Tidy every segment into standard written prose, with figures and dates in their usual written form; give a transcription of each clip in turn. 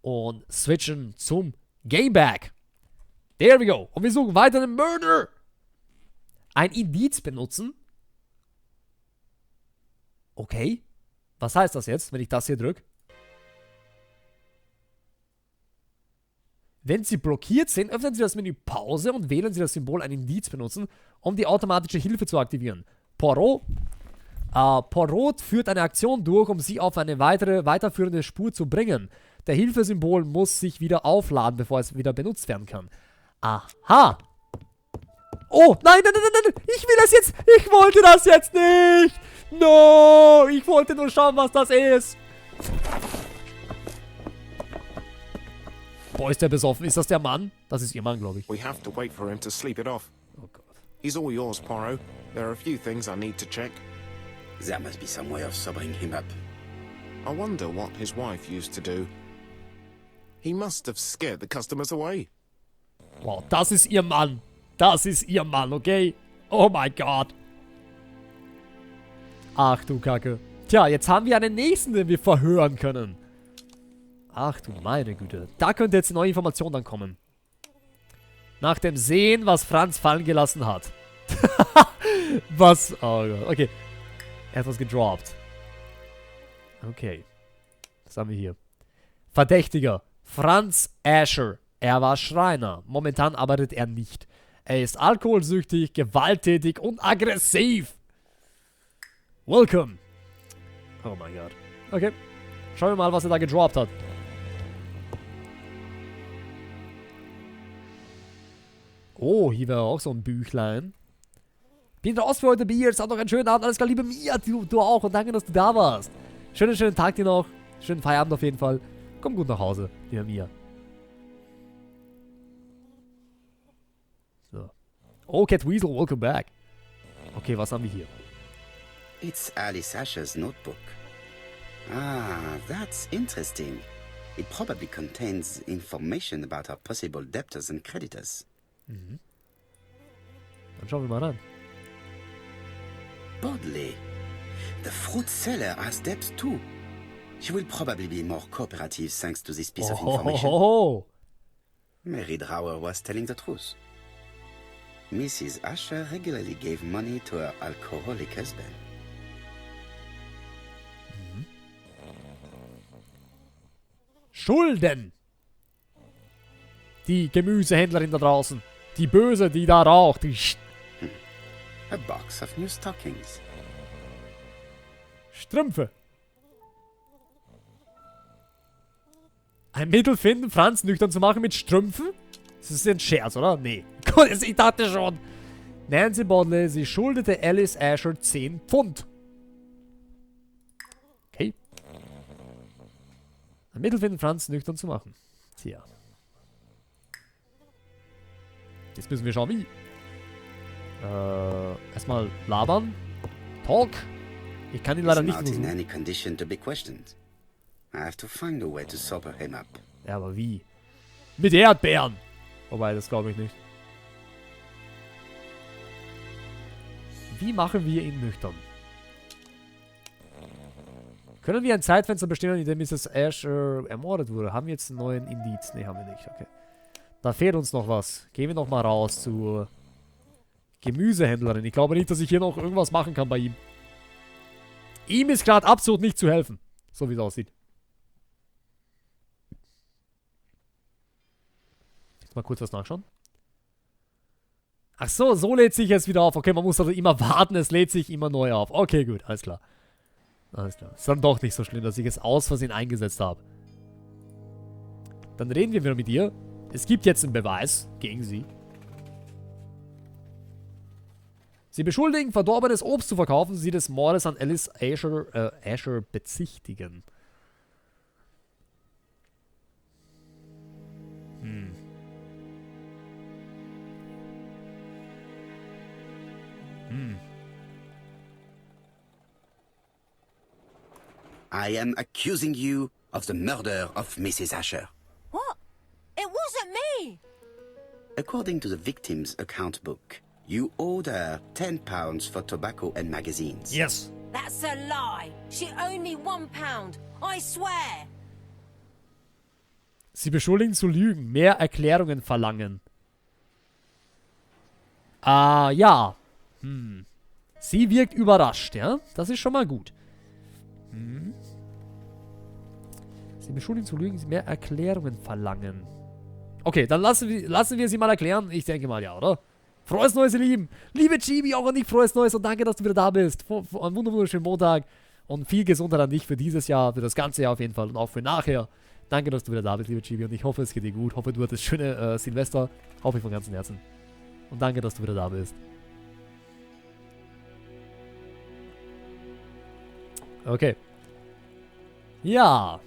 und switchen zum Gameback. There we go. Und wir suchen weiter einen Murder. Ein Indiz benutzen. Okay. Was heißt das jetzt, wenn ich das hier drücke? Wenn Sie blockiert sind, öffnen Sie das Menü Pause und wählen Sie das Symbol ein Indiz benutzen, um die automatische Hilfe zu aktivieren. Poirot führt eine Aktion durch, um Sie auf eine weiterführende Spur zu bringen. Der Hilfesymbol muss sich wieder aufladen, bevor es wieder benutzt werden kann. Aha! Oh, nein, nein, nein, nein, nein, ich will das jetzt, ich wollte das jetzt nicht! No, ich wollte nur schauen, was das ist. Boah, ist der besoffen. Ist das der Mann? Das ist ihr Mann, glaube ich. We have to wait for him to sleep it off. Oh Gott. He's all yours, Poirot. There are a few things I need to check. There must be some way of sobering him up. I wonder what his wife used to do. He must have scared the customers away. Wow, das ist ihr Mann. Das ist ihr Mann, okay? Oh mein Gott. Ach du Kacke. Tja, jetzt haben wir einen nächsten, den wir verhören können. Ach du meine Güte. Da könnte jetzt neue Information dann kommen. Nach dem Sehen, was Franz fallen gelassen hat. Was? Oh Gott. Okay. Er hat was gedroppt. Okay. Was haben wir hier? Verdächtiger. Franz Asher. Er war Schreiner. Momentan arbeitet er nicht. Er ist alkoholsüchtig, gewalttätig und aggressiv. Welcome. Oh mein Gott. Okay. Schauen wir mal, was er da gedroppt hat. Oh, hier wäre auch so ein Büchlein. Bin raus für heute, Bier. Habt noch einen schönen Abend. Alles klar, liebe Mia. Du auch. Und danke, dass du da warst. Schönen Tag dir noch. Schönen Feierabend auf jeden Fall. Komm gut nach Hause, liebe Mia. So. Oh, Cat Weasel, welcome back. Okay, was haben wir hier? It's Alice Asher's notebook. Ah, that's interesting. It probably contains information about our possible debtors and creditors. Mhm. Dann schauen wir mal ran. Bodley. The fruit seller has debts too. She will probably be more cooperative thanks to this piece of information. Mary Drower was telling the truth. Mrs. Asher regularly gave money to her alcoholic husband. Schulden! Die Gemüsehändlerin da draußen. Die Böse, die da raucht. A box of new stockings. Strümpfe. Ein Mittel finden, Franz nüchtern zu machen mit Strümpfen? Das ist ein Scherz, oder? Nee. Gott, ich dachte schon. Nancy Bodley, sie schuldete Alice Asher 10 Pfund. Okay. Ein Mittel finden, Franz nüchtern zu machen. Tja. Jetzt müssen wir schauen, wie. Erstmal labern. Talk. Ich kann ihn leider nicht in any condition to be questioned. I have to find a way to sober him up. Ja, aber wie? Mit Erdbeeren. Wobei, das glaube ich nicht. Wie machen wir ihn nüchtern? Können wir ein Zeitfenster bestimmen, in dem Mrs. Asher ermordet wurde? Haben wir jetzt einen neuen Indiz? Ne, haben wir nicht. Okay. Da fehlt uns noch was. Gehen wir noch mal raus zur Gemüsehändlerin. Ich glaube nicht, dass ich hier noch irgendwas machen kann bei ihm. Ihm ist gerade absolut nicht zu helfen. So wie es aussieht. Jetzt mal kurz was nachschauen. Ach so, so lädt sich jetzt wieder auf. Okay, man muss also immer warten. Es lädt sich immer neu auf. Okay, gut, alles klar. Alles klar. Ist dann doch nicht so schlimm, dass ich es aus Versehen eingesetzt habe. Dann reden wir wieder mit ihr. Es gibt jetzt einen Beweis gegen sie. Sie beschuldigen, verdorbenes Obst zu verkaufen, sie des Mordes an Alice Asher bezichtigen. I am accusing you of the murder of Mrs. Asher. What? It wasn't me! According to the victim's account book, you owed her £10 for tobacco and magazines. Yes. That's a lie. She owed me £1. I swear. Sie beschuldigen zu lügen. Mehr Erklärungen verlangen. Ja. Sie wirkt überrascht, ja? Das ist schon mal gut. Sie beschuldigen zu lügen. Mehr Erklärungen verlangen. Okay, dann lassen wir sie mal erklären. Ich denke mal, ja, oder? Frohes Neues, ihr Lieben. Liebe Chibi, auch an dich frohes Neues und danke, dass du wieder da bist. Einen wunderschönen Montag und viel Gesundheit an dich für dieses Jahr, für das ganze Jahr auf jeden Fall und auch für nachher. Danke, dass du wieder da bist, liebe Chibi, und ich hoffe, es geht dir gut. Hoffe, du hattest schöne Silvester. Hoffe ich von ganzem Herzen. Und danke, dass du wieder da bist. Okay. Ja.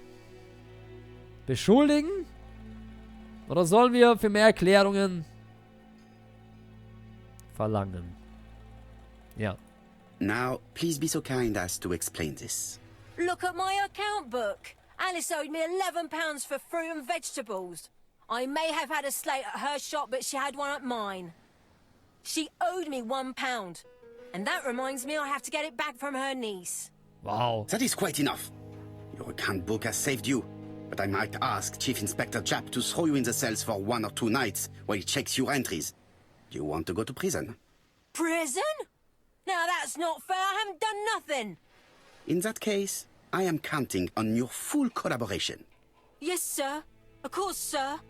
Beschuldigen? Oder sollen wir für mehr Erklärungen verlangen? Ja. Now, please be so kind as to explain this. Look at my account book. Alice owed me £11 for fruit and vegetables. I may have had a slate at her shop, but she had one at mine. She owed me £1. And that reminds me I have to get it back from her niece. Wow. That is quite enough. Your account book has saved you. But I might ask Chief Inspector Japp to throw you in the cells for 1 or 2 nights while he checks your entries. Do you want to go to prison? Prison? Now that's not fair. I haven't done nothing. In that case, I am counting on your full collaboration. Yes, sir. Of course, sir.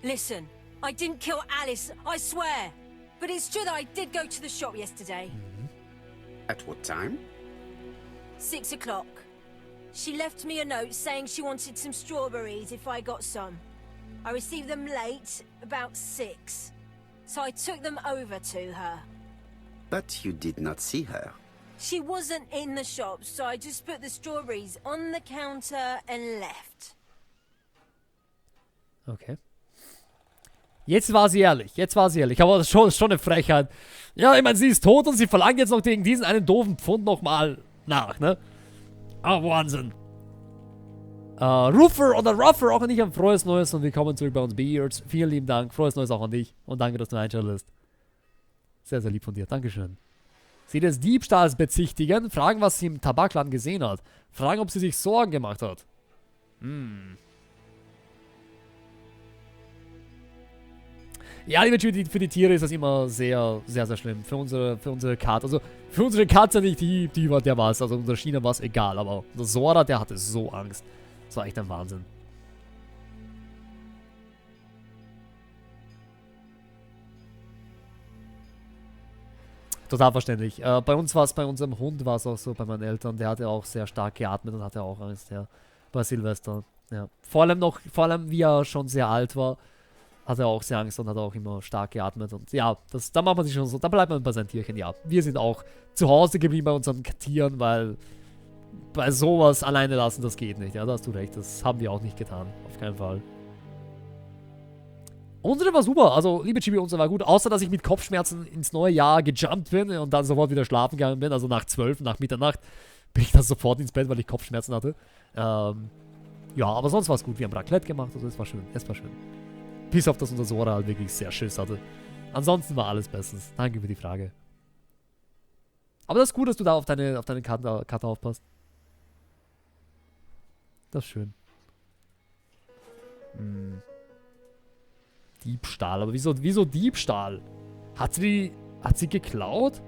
Listen, I didn't kill Alice, I swear. But it's true that I did go to the shop yesterday. At what time? 6 o'clock. She left me a note saying she wanted some strawberries if I got some. I received them late, about 6. So I took them over to her. But you did not see her. She wasn't in the shop, so I just put the strawberries on the counter and left. Okay. Jetzt war sie ehrlich. Aber das ist schon eine Frechheit. Ja, ich meine, sie ist tot und sie verlangt jetzt noch gegen diesen einen doofen Pfund nochmal nach, ne? Ah, Wahnsinn. Ruffer oder Ruffer, auch an dich ein frohes Neues und willkommen zurück bei uns, Beards. Vielen lieben Dank. Frohes Neues auch an dich. Und danke, dass du einschaltest. Sehr, sehr lieb von dir. Dankeschön. Sie des Diebstahls bezichtigen, fragen, was sie im Tabakladen gesehen hat. Fragen, ob sie sich Sorgen gemacht hat. Ja, liebe Judy, für die Tiere ist das immer sehr, sehr, sehr schlimm. Für unsere Katze. Also, für unsere Katze nicht, der war es. Also, unser China war es egal. Aber unser Sora, der hatte so Angst. Das war echt ein Wahnsinn. Total verständlich. Bei uns war es, bei unserem Hund war es auch so, bei meinen Eltern. Der hatte auch sehr stark geatmet und hatte auch Angst, ja. Bei Silvester. Ja. Vor allem, wie er schon sehr alt war, hat er auch sehr Angst und hat auch immer stark geatmet. Und ja, da macht man sich schon so, da bleibt man bei seinen Tierchen, ja. Wir sind auch zu Hause geblieben bei unseren Tieren, weil bei sowas alleine lassen, das geht nicht. Ja, da hast du recht, das haben wir auch nicht getan. Auf keinen Fall. Unsere war super, also liebe Chibi, unsere war gut, außer dass ich mit Kopfschmerzen ins neue Jahr gejumpt bin und dann sofort wieder schlafen gegangen bin, also nach 12, nach Mitternacht bin ich dann sofort ins Bett, weil ich Kopfschmerzen hatte. Ja, aber sonst war es gut, wir haben Raclette gemacht, also es war schön. Bis auf, dass unser Sora halt wirklich sehr Schiss hatte. Ansonsten war alles bestens. Danke für die Frage. Aber das ist gut, dass du da auf deine Karte aufpasst. Das ist schön. Diebstahl. Aber wieso Diebstahl? Hat sie geklaut?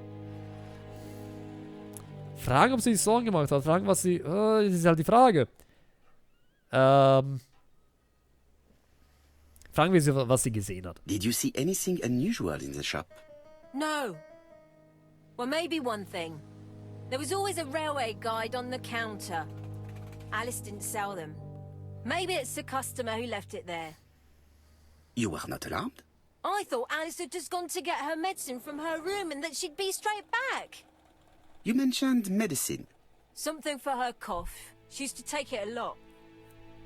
Fragen, ob sie sich Sorgen gemacht hat. Fragen, was sie... das ist halt die Frage. Fragen wir sie, was sie gesehen hat. Did you see anything unusual in the shop? No. Well, maybe one thing. There was always a railway guide on the counter. Alice didn't sell them. Maybe it's the customer who left it there. You were not alarmed? I thought Alice had just gone to get her medicine from her room and that she'd be straight back. You mentioned medicine. Something for her cough. She used to take it a lot.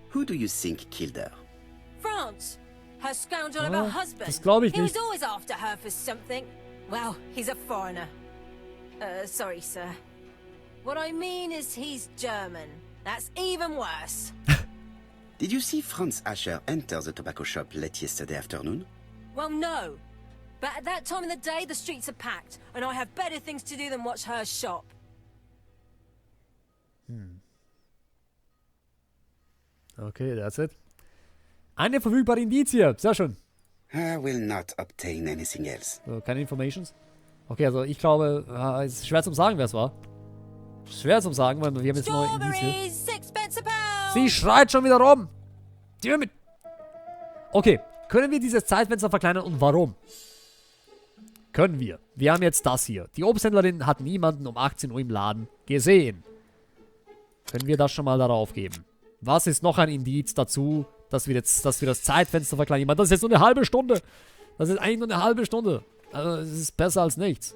Who do you think killed her? France. Her scoundrel of a husband. Das glaube ich He was nicht. always after her for something. Well, he's a foreigner. Sorry, sir. What I mean is he's German. That's even worse. Did you see Franz Asher enter the tobacco shop late yesterday afternoon? Well, no. But at that time of the day, the streets are packed, and I have better things to do than watch her shop. Okay, that's it. Eine verfügbare Indizie. Sehr schön. I will not obtain anything else. So, keine Informations. Okay, also ich glaube, es ist schwer zum sagen, wer es war. Schwer zum sagen, weil wir haben jetzt neue Indizie. Strawberries, 6 pence a pound. Sie schreit schon wieder rum. Okay, können wir dieses Zeitfenster verkleinern und warum? Können wir. Wir haben jetzt das hier. Die Obsthändlerin hat niemanden um 18 Uhr im Laden gesehen. Können wir das schon mal darauf geben? Was ist noch ein Indiz dazu, dass wir das Zeitfenster verkleinern? Ich meine, das ist jetzt nur eine halbe Stunde. Das ist eigentlich nur eine halbe Stunde. Also, es ist besser als nichts.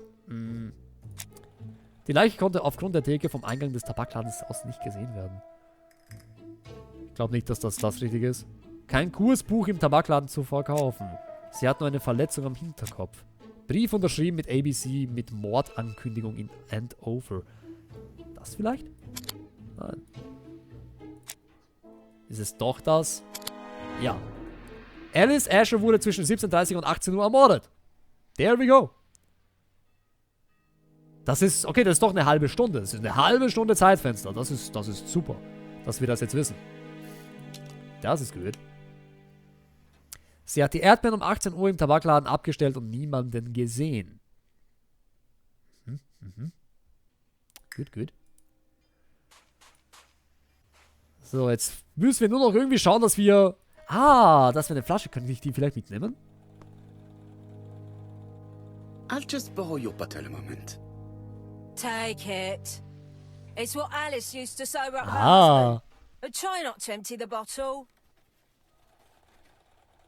Die Leiche konnte aufgrund der Theke vom Eingang des Tabakladens aus nicht gesehen werden. Ich glaube nicht, dass das richtig ist. Kein Kursbuch im Tabakladen zu verkaufen. Sie hat nur eine Verletzung am Hinterkopf. Brief unterschrieben mit ABC mit Mordankündigung in Andover. Das vielleicht? Nein. Ist es doch das? Ja. Alice Asher wurde zwischen 17:30 und 18 Uhr ermordet. There we go. Das ist, okay, das ist doch eine halbe Stunde. Das ist eine halbe Stunde Zeitfenster. Das ist super, dass wir das jetzt wissen. Das ist gut. Sie hat die Erdbeeren um 18 Uhr im Tabakladen abgestellt und niemanden gesehen. Gut. So, jetzt müssen wir nur noch irgendwie schauen, dass wir... das wäre eine Flasche. Können wir die vielleicht mitnehmen? I'll just borrow your bottle a moment. Take it. It's what Alice used to sober up her Ah, husband. But try not to empty the bottle.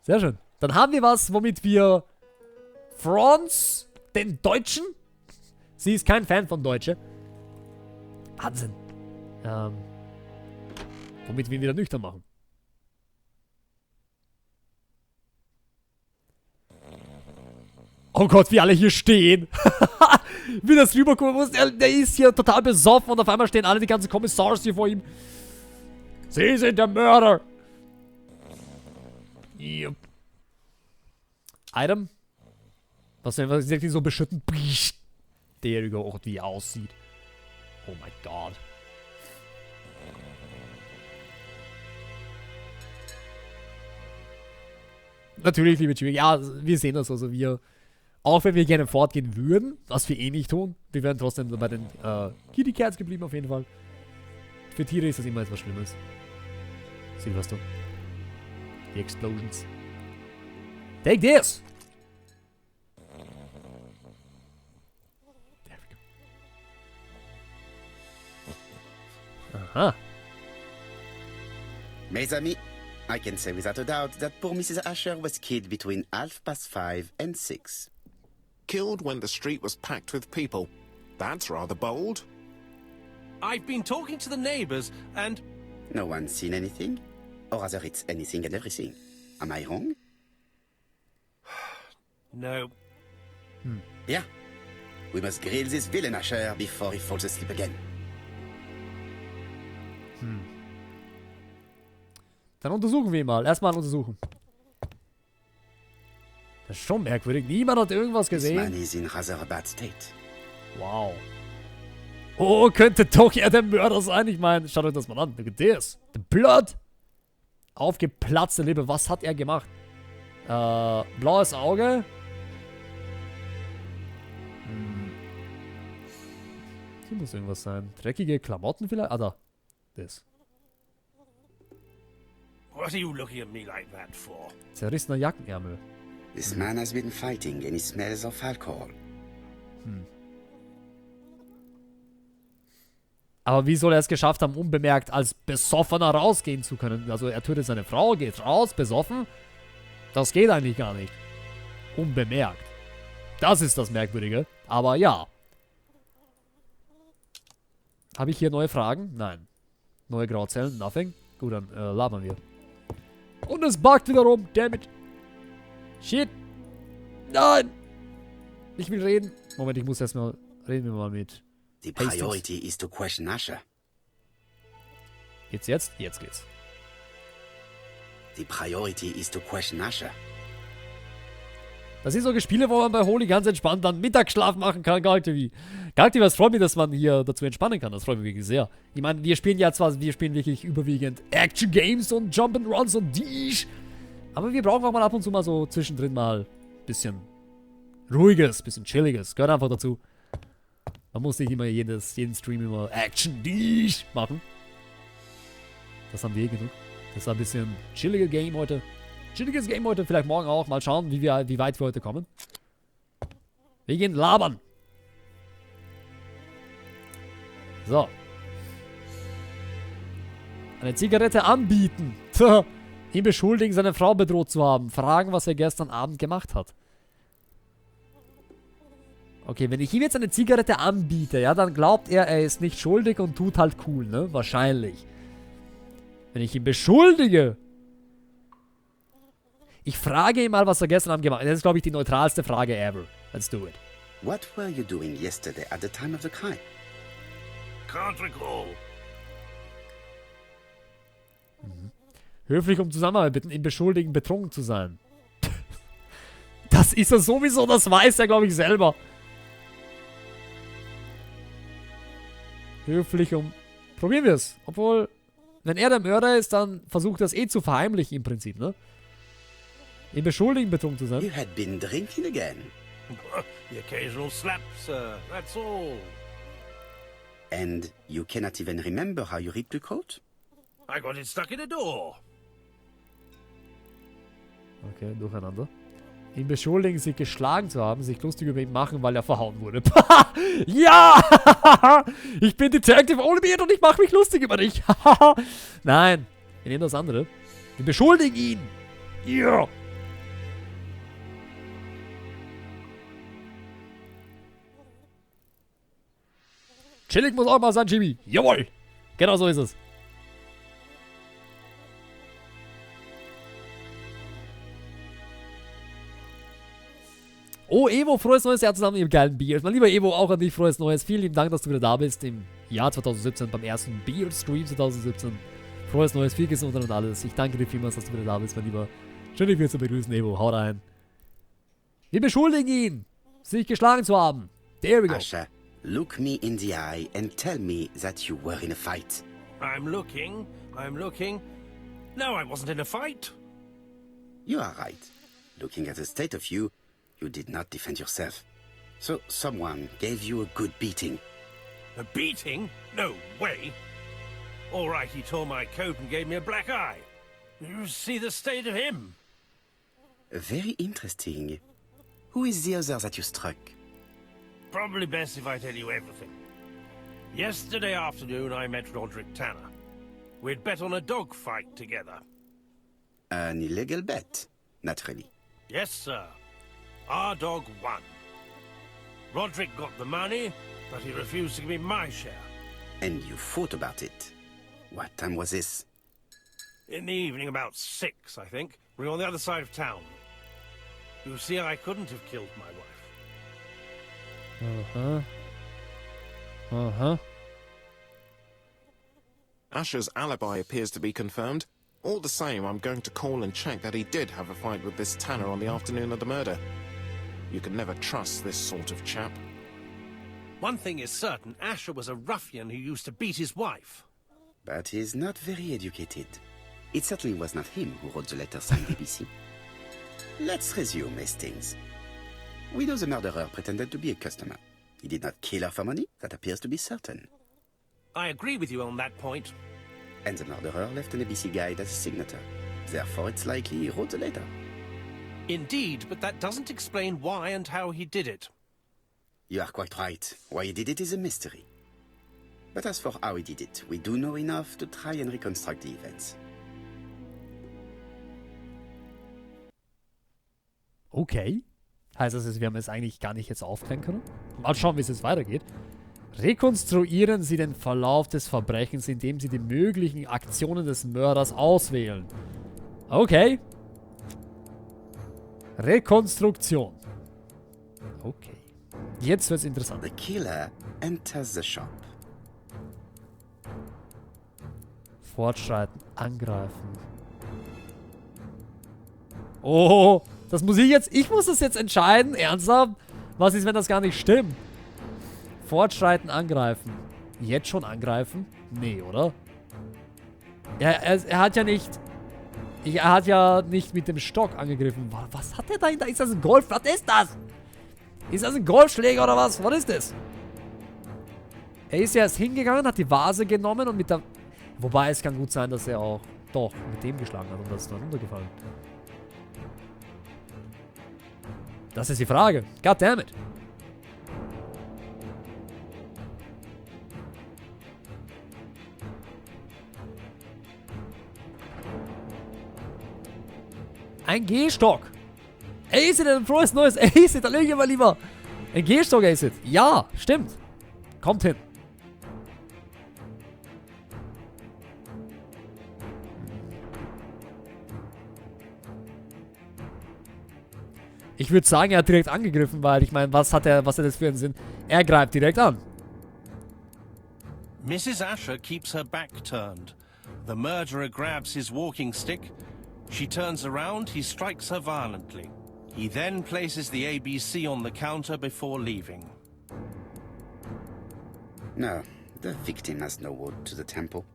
sehr schön. Dann haben wir was, womit wir Franz, den Deutschen, sie ist kein Fan von Deutsche, Wahnsinn, womit wir ihn wieder nüchtern machen. Oh Gott, wie alle hier stehen. Wie das rüberkommen muss. Der ist hier total besoffen und auf einmal stehen alle die ganzen Kommissars hier vor ihm. Sie sind der Mörder. Yep. Item. Was ist die so beschütten? There you go. Oh, wie er aussieht. Oh mein Gott. Natürlich, liebe Chewie. Ja, wir sehen das. Also wir, auch wenn wir gerne fortgehen würden, was wir eh nicht tun, wir wären trotzdem bei den Kitty Cats geblieben auf jeden Fall. Für Tiere ist das immer etwas Schlimmes. Silverstone. Die Explosions. Take this! There we go. Aha. Mes amis, I can say without a doubt that poor Mrs. Asher was killed between 5:30 and 6. Killed when the street was packed with people. That's rather bold. I've been talking to the neighbors and... No one's seen anything? Or rather, it's anything and everything. Am I wrong? No. Yeah. We must grill this villain Asher before he falls asleep again. Dann untersuchen wir ihn mal. Erstmal untersuchen. Das ist schon merkwürdig. Niemand hat irgendwas This man gesehen. is in rather a bad state. Wow. Oh, könnte doch er der Mörder sein. Ich meine, schaut euch das mal an. Look at this. The blood. Aufgeplatzte Lippe. Was hat er gemacht? Blaues Auge. Hier muss irgendwas sein. Dreckige Klamotten vielleicht? Ah, da. Das. What are you looking at me like that for? Zerrissener Jackenärmel. This man has been fighting and he smells of alcohol. Aber wie soll er es geschafft haben, unbemerkt als Besoffener rausgehen zu können? Also er tötet seine Frau, geht raus, besoffen. Das geht eigentlich gar nicht. Unbemerkt. Das ist das Merkwürdige. Aber ja. Habe ich hier neue Fragen? Nein. Neue Grauzellen? Nothing? Gut, dann labern wir. Und es buggt wieder rum. Dammit. Shit. Nein. Ich will reden. Moment, ich muss erstmal... Reden wir mal mit... The priority is to question Asher. Geht's jetzt? Jetzt geht's. The priority is to question Asher. Das sind so Spiele, wo man bei Holy ganz entspannt dann Mittagsschlaf machen kann. Galaktivi, es freut mich, dass man hier dazu entspannen kann. Das freut mich wirklich sehr. Ich meine, wir spielen wirklich überwiegend Action-Games und Jump'n'Runs und Dish. Aber wir brauchen auch mal ab und zu mal so zwischendrin mal ein bisschen ruhiges, bisschen chilliges. Gehört einfach dazu. Man muss nicht immer jeden Stream immer Action machen. Das haben wir eh genug. Das war ein bisschen chilliges Game heute. Vielleicht morgen auch. Mal schauen, wie weit wir heute kommen. Wir gehen labern. So. Eine Zigarette anbieten. Ihn beschuldigen, seine Frau bedroht zu haben. Fragen, was er gestern Abend gemacht hat. Okay, wenn ich ihm jetzt eine Zigarette anbiete, ja, dann glaubt er ist nicht schuldig und tut halt cool, ne? Wahrscheinlich. Wenn ich ihn beschuldige. Ich frage ihn mal, was er gestern Abend gemacht hat. Das ist, glaube ich, die neutralste Frage ever. Let's do it. What were you doing yesterday at the time of the crime? Can't recall. Höflich um Zusammenarbeit bitten, ihn beschuldigen, betrunken zu sein. Das ist er sowieso, das weiß er, glaube ich, selber. Höflich um... Probieren wir es. Obwohl, wenn er der Mörder ist, dann versucht er es eh zu verheimlichen im Prinzip, ne? Ihn beschuldigen, betrunken zu sein. You had been drinking again. The occasional slap, sir. That's all. And you cannot even remember how you ripped the coat? I got it stuck in a door. Okay, durcheinander. Ihn beschuldigen, sich geschlagen zu haben, sich lustig über ihn machen, weil er verhauen wurde. Ja! Ich bin Detective Oldbeard und ich mache mich lustig über dich. Nein, wir nehmen das andere. Wir beschuldigen ihn. Ja! Chillig muss auch mal sein, Jimmy. Jawohl! Genau so ist es. Oh, Evo, frohes neues Jahr zusammen im geilen Beard. Mein lieber Evo, auch an dich frohes neues. Vielen lieben Dank, dass du wieder da bist im Jahr 2017, beim ersten Beard-Stream 2017. Frohes neues, viel Gesundheit und alles. Ich danke dir vielmals, dass du wieder da bist, mein Lieber. Schön, dich wieder zu begrüßen, Evo. Haut rein. Wir beschuldigen ihn, sich geschlagen zu haben. There we go. Asha, look me in the eye and tell me that you were in a fight. I'm looking. No, I wasn't in a fight. You are right. Looking at the state of you, you did not defend yourself. So someone gave you a good beating. A beating? No way. All right, he tore my coat and gave me a black eye. You see the state of him? Very interesting. Who is the other that you struck? Probably best if I tell you everything. Yesterday afternoon, I met Roderick Tanner. We'd bet on a dog fight together. An illegal bet, naturally. Yes, sir. Our dog won. Roderick got the money, but he refused to give me my share. And you fought about it. What time was this? In the evening, about 6, I think. We were on the other side of town. You see, I couldn't have killed my wife. Asher's alibi appears to be confirmed. All the same, I'm going to call and check that he did have a fight with this Tanner on the afternoon of the murder. You can never trust this sort of chap. One thing is certain, Asher was a ruffian who used to beat his wife. But he's not very educated. It certainly was not him who wrote the letter signed ABC. Let's resume, Hastings. We know the murderer pretended to be a customer. He did not kill her for money, that appears to be certain. I agree with you on that point. And the murderer left an ABC guide as a signature. Therefore, it's likely he wrote the letter. Indeed, but that doesn't explain why and how he did it. You are quite right. Why he did it is a mystery. But as for how he did it, we do know enough to try and reconstruct the events. Okay. Heißt das, wir haben es eigentlich gar nicht jetzt aufklären können? Mal schauen, wie es jetzt weitergeht. Rekonstruieren Sie den Verlauf des Verbrechens, indem Sie die möglichen Aktionen des Mörders auswählen. Okay. Rekonstruktion. Okay. Jetzt wird's interessant. The killer enters the shop. Fortschreiten, angreifen. Oh, das muss ich jetzt... Ich muss das jetzt entscheiden, ernsthaft? Was ist, wenn das gar nicht stimmt? Fortschreiten, angreifen. Jetzt schon angreifen? Nee, oder? Er hat ja nicht... Er hat ja nicht mit dem Stock angegriffen. Was hat er da? Ist das ein Golf? Was ist das? Ist das ein Golfschläger oder was? Was ist das? Er ist ja erst hingegangen, hat die Vase genommen und mit der... Wobei, es kann gut sein, dass er auch doch mit dem geschlagen hat und das ist dann runtergefallen. Das ist die Frage. Goddammit. Ein Gehstock. Acid, ein frohes Neues. Acid, da lege ich mal lieber. Ein Gehstock, Acid. Ja, stimmt. Kommt hin. Ich würde sagen, er hat direkt angegriffen, weil ich meine, was hat das für einen Sinn? Er greift direkt an. Mrs. Asher keeps her back turned. The murderer grabs his walking stick. She turns around, he strikes her violently. He then places the ABC on the counter before leaving. No, the victim has no wood to the temple.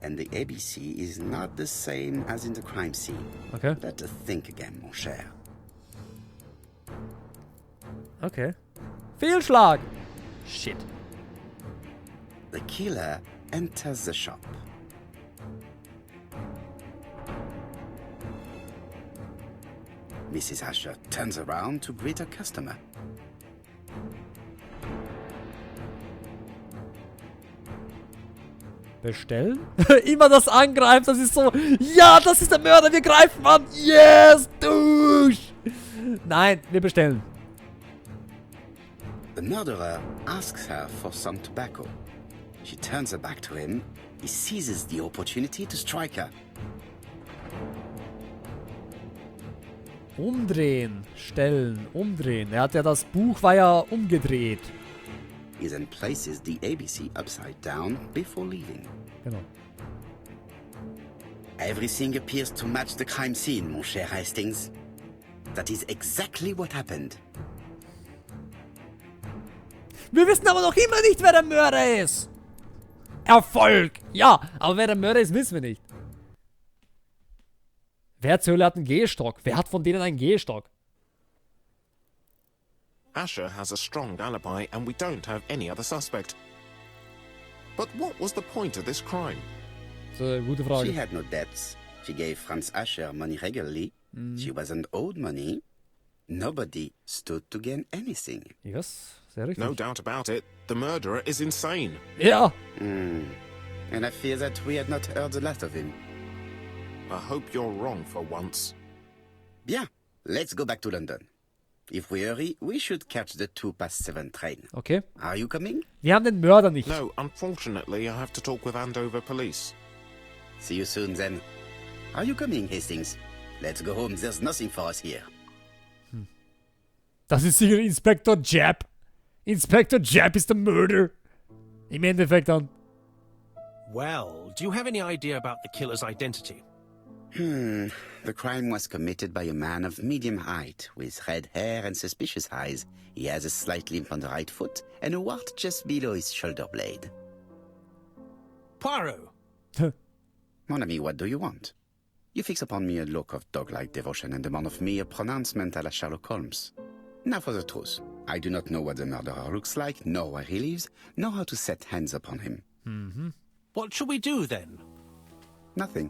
And the ABC is not the same as in the crime scene. Okay. Let us think again, mon cher. Okay. Fehlschlag. Shit. The killer enters the shop. Mrs. Asher turns around to greet her customer. Bestellen? Immer das angreift, das ist so... Ja, das ist der Mörder, wir greifen an. Yes, Dusch. Nein, wir bestellen. The murderer asks her for some tobacco. She turns her back to him. He seizes the opportunity to strike her. Umdrehen, stellen, umdrehen. Er hat ja das Buch war ja umgedreht. He then places the ABC upside down before leaving. Genau. Everything appears to match the crime scene, mon cher Hastings. That is exactly what happened. Wir wissen aber noch immer nicht, wer der Mörder ist. Erfolg. Ja, aber wer der Mörder ist, wissen wir nicht. Wer zur Hölle hat einen Gehstock? Wer hat von denen einen Gehstock? Asher has a strong alibi and we don't have any other suspect. But what was the point of this crime? Das ist eine gute Frage. She had no debts. She gave Franz Asher money regularly. She wasn't owed money. Nobody stood to gain anything. Yes, sehr richtig. No doubt about it, the murderer is insane. Ja. And I fear that we had not heard the last of him. I hope you're wrong for once. Bien, let's go back to London. If we hurry, we should catch the 7:02 train. Okay. Are you coming? Wir haben den Mörder nicht. No, unfortunately, I have to talk with Andover police. See you soon then. Are you coming, Hastings? Let's go home, there's nothing for us here. Das ist sicher Inspector Japp. Inspector Japp ist der Mörder. Im Endeffekt dann. Well, do you have any idea about the killer's identity? The crime was committed by a man of medium height, with red hair and suspicious eyes. He has a slight limp on the right foot, and a wart just below his shoulder blade. Poirot! Mon ami, what do you want? You fix upon me a look of dog-like devotion and demand of me a pronouncement à la Sherlock Holmes. Now for the truth. I do not know what the murderer looks like, nor where he lives, nor how to set hands upon him. What shall we do then? Nothing.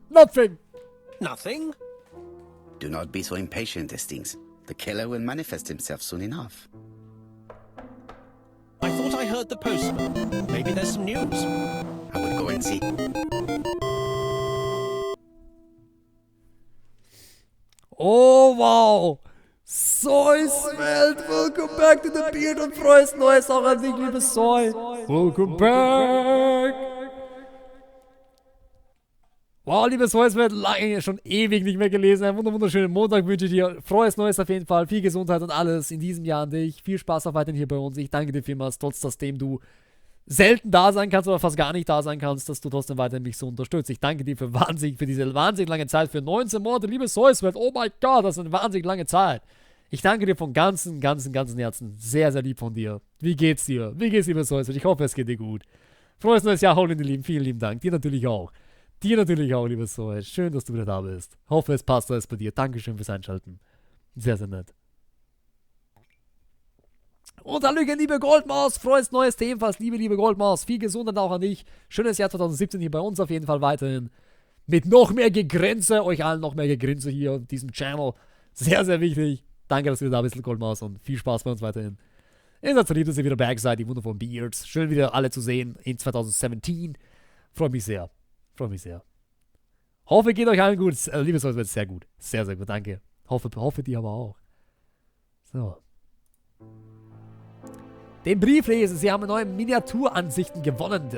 Nothing. Nothing? Do not be so impatient, Hastings. The killer will manifest himself soon enough. I thought I heard the postman. Maybe there's some news. I will go and see. Oh, wow. Soy smelled. Welcome back to the Beard und frohes Neues auch an dich, liebe Soy. Welcome back. Wow, liebe Soy, es wird lange, schon ewig nicht mehr gelesen. Einen wunderschönen Montag wünsche ich dir. Frohes Neues auf jeden Fall. Viel Gesundheit und alles in diesem Jahr an dich. Viel Spaß auch weiterhin hier bei uns. Ich danke dir vielmals, trotz dem du selten da sein kannst oder fast gar nicht da sein kannst, dass du trotzdem weiterhin mich so unterstützt. Ich danke dir für diese wahnsinnig lange Zeit, für 19 Monate, liebe Soyswelt. Oh mein Gott, das ist eine wahnsinnig lange Zeit. Ich danke dir von ganzem Herzen. Sehr, sehr lieb von dir. Wie geht's dir? Wie geht's, liebe Soyswelt? Ich hoffe, es geht dir gut. Frohes neues Jahr, Holy, lieben. Vielen lieben Dank. Dir natürlich auch. Dir natürlich auch, liebes Zoe. Schön, dass du wieder da bist. Hoffe, es passt alles bei dir. Dankeschön fürs Einschalten. Sehr, sehr nett. Und Hallöchen, liebe Goldmaus. Frohes neues Themenfass, liebe Goldmaus. Viel Gesundheit auch an dich. Schönes Jahr 2017 hier bei uns auf jeden Fall weiterhin. Mit noch mehr Gegrinse. Euch allen noch mehr Gegrinse hier auf diesem Channel. Sehr, sehr wichtig. Danke, dass du wieder da bist, Goldmaus. Und viel Spaß bei uns weiterhin. Ihr seid verliebt, dass ihr wieder back seid. Die wundervollen Beards. Schön wieder alle zu sehen in 2017. Freut mich sehr. Freut mich sehr. Hoffe, geht euch allen gut. Liebes Leute, sehr gut. Sehr, sehr gut. Danke. Hoffe die aber auch. So. Den Brief lesen. Sie haben neue Miniaturansichten gewonnen.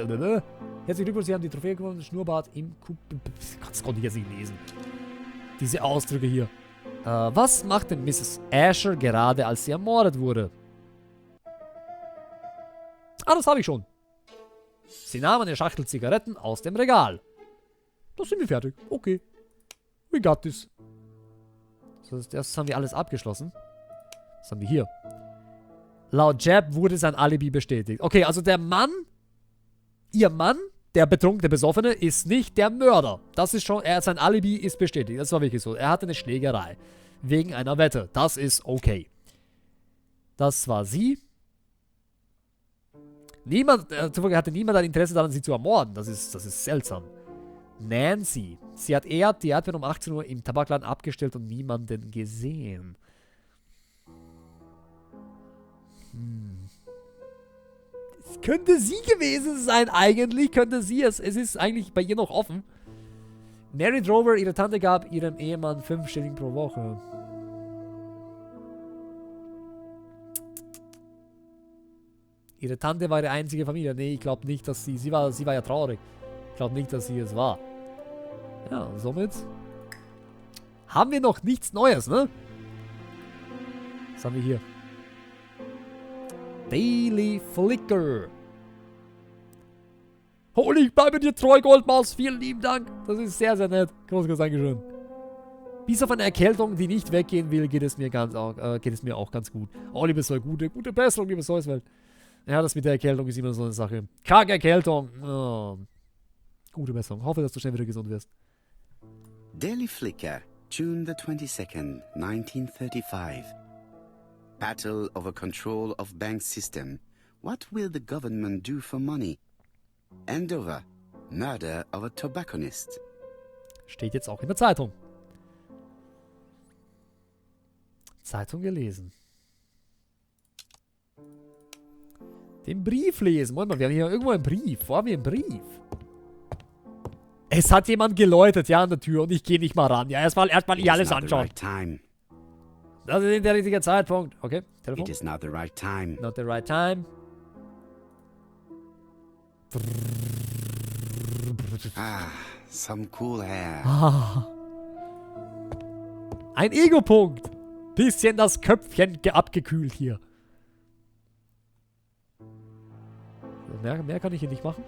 Herzlichen Glückwunsch, Sie haben die Trophäe gewonnen. Schnurrbart im Das konnte ich jetzt nicht lesen. Diese Ausdrücke hier. Was machte Mrs. Asher gerade, als sie ermordet wurde? Ah, das habe ich schon. Sie nahm eine Schachtel Zigaretten aus dem Regal. Da sind wir fertig. Okay. We got this. Das haben wir alles abgeschlossen. Was haben wir hier? Laut Jeb wurde sein Alibi bestätigt. Okay, also der Mann, ihr Mann, der betrunkene Besoffene, ist nicht der Mörder. Das ist schon, sein Alibi ist bestätigt. Das war wirklich so. Er hatte eine Schlägerei. Wegen einer Wette. Das ist okay. Das war sie. Zuvor hatte niemand ein Interesse daran, sie zu ermorden. Das ist seltsam. Nancy. Sie hat die Erdbeeren um 18 Uhr im Tabakladen abgestellt und niemanden gesehen. Es könnte sie gewesen sein, eigentlich. Könnte sie es. Es ist eigentlich bei ihr noch offen. Mary Drover, ihre Tante, gab ihrem Ehemann 5 Schilling pro Woche. Ihre Tante war ihre einzige Familie. Nee, ich glaube nicht, dass sie war ja traurig. Ich glaube nicht, dass sie es war. Ja, und somit haben wir noch nichts Neues, ne? Was haben wir hier? Daily Flicker. Holy, ich bleibe dir treu, Goldmaus. Vielen lieben Dank. Das ist sehr, sehr nett. Großes Dankeschön. Bis auf eine Erkältung, die nicht weggehen will, geht es mir auch ganz gut. Oh, liebes Soll, gute Besserung, liebes Sollswelt. Ja, das mit der Erkältung ist immer so eine Sache. Kranke Erkältung. Oh. Gute Besserung. Hoffe, dass du schnell wieder gesund wirst. Daily Flicker, June the 22nd, 1935. Battle over control of bank system. What will the government do for money? Andover, murder of a tobacconist. Steht jetzt auch in der Zeitung. Zeitung gelesen. Den Brief lesen. Moment mal, wir haben hier irgendwo einen Brief. Wo haben wir einen Brief? Es hat jemand geläutet, ja, an der Tür und ich gehe nicht mal ran. Ja, erstmal ihr alles anschauen. Das ist nicht der richtige Zeitpunkt. Okay, Telefon. It is not the right time. Not the right time. Ah, some cool hair. Ah. Ein Ego-Punkt. Bisschen das Köpfchen abgekühlt hier. Mehr kann ich hier nicht machen.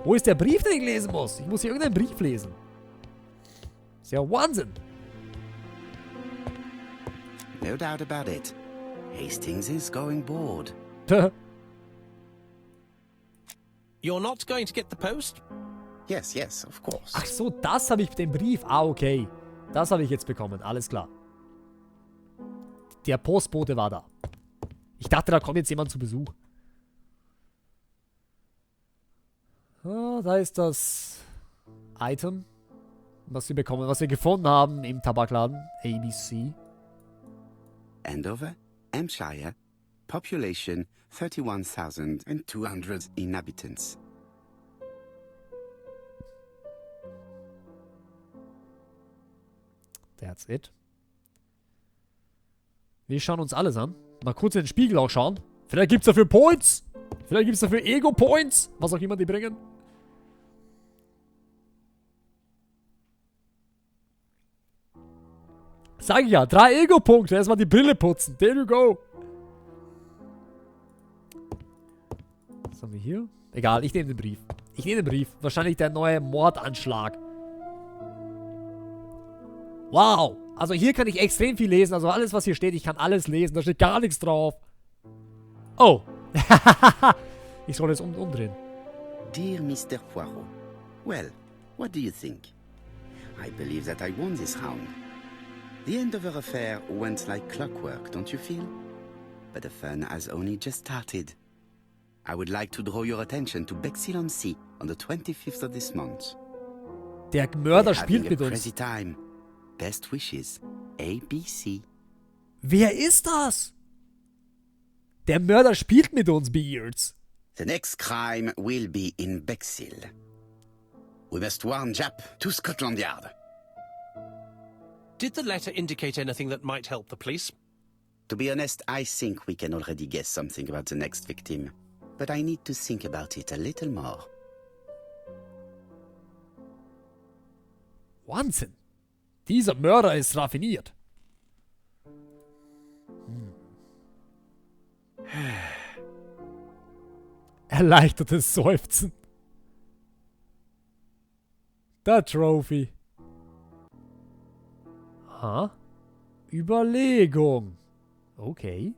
Wo ist der Brief, den ich lesen muss? Ich muss hier irgendeinen Brief lesen. Ist ja Wahnsinn. No doubt about it. Hastings is going bored. You're not going to get the post? Yes, of course. Ach so, das habe ich, den Brief. Ah, okay. Das habe ich jetzt bekommen. Alles klar. Der Postbote war da. Ich dachte, da kommt jetzt jemand zu Besuch. Ah, da ist das Item, was wir gefunden haben im Tabakladen. ABC. Andover, Hampshire, population 31,200 inhabitants. That's it. Wir schauen uns alles an. Mal kurz in den Spiegel auch schauen. Vielleicht gibt es dafür Points. Vielleicht gibt es dafür Ego-Points. Was auch immer die bringen. Sag ich ja, 3 Ego-Punkte. Erstmal die Brille putzen. There you go. Was haben wir hier? Egal, ich nehme den Brief. Wahrscheinlich der neue Mordanschlag. Wow. Also hier kann ich extrem viel lesen. Also alles, was hier steht, ich kann alles lesen. Da steht gar nichts drauf. Oh. Ich soll es umdrehen. Dear Mr. Poirot, well, What do you think? I believe that I won this round. The end of our affair went like clockwork, don't you feel? But the fun has only just started. I would like to draw your attention to Bexhill-on-Sea on the 25th of this month. Der Mörder We're spielt having mit a uns. crazy time. Best wishes, ABC. Wer ist das? Der Mörder spielt mit uns, Beards. The next crime will be in Bexhill. We must warn Jap to Scotland Yard. Did the letter indicate anything that might help the police? To be honest, I think we can already guess something about the next victim. But I need to think about it a little more. Wahnsinn. Dieser Mörder ist raffiniert. Erleichtertes Seufzen. Der Trophy. Aha. Überlegung. Okay.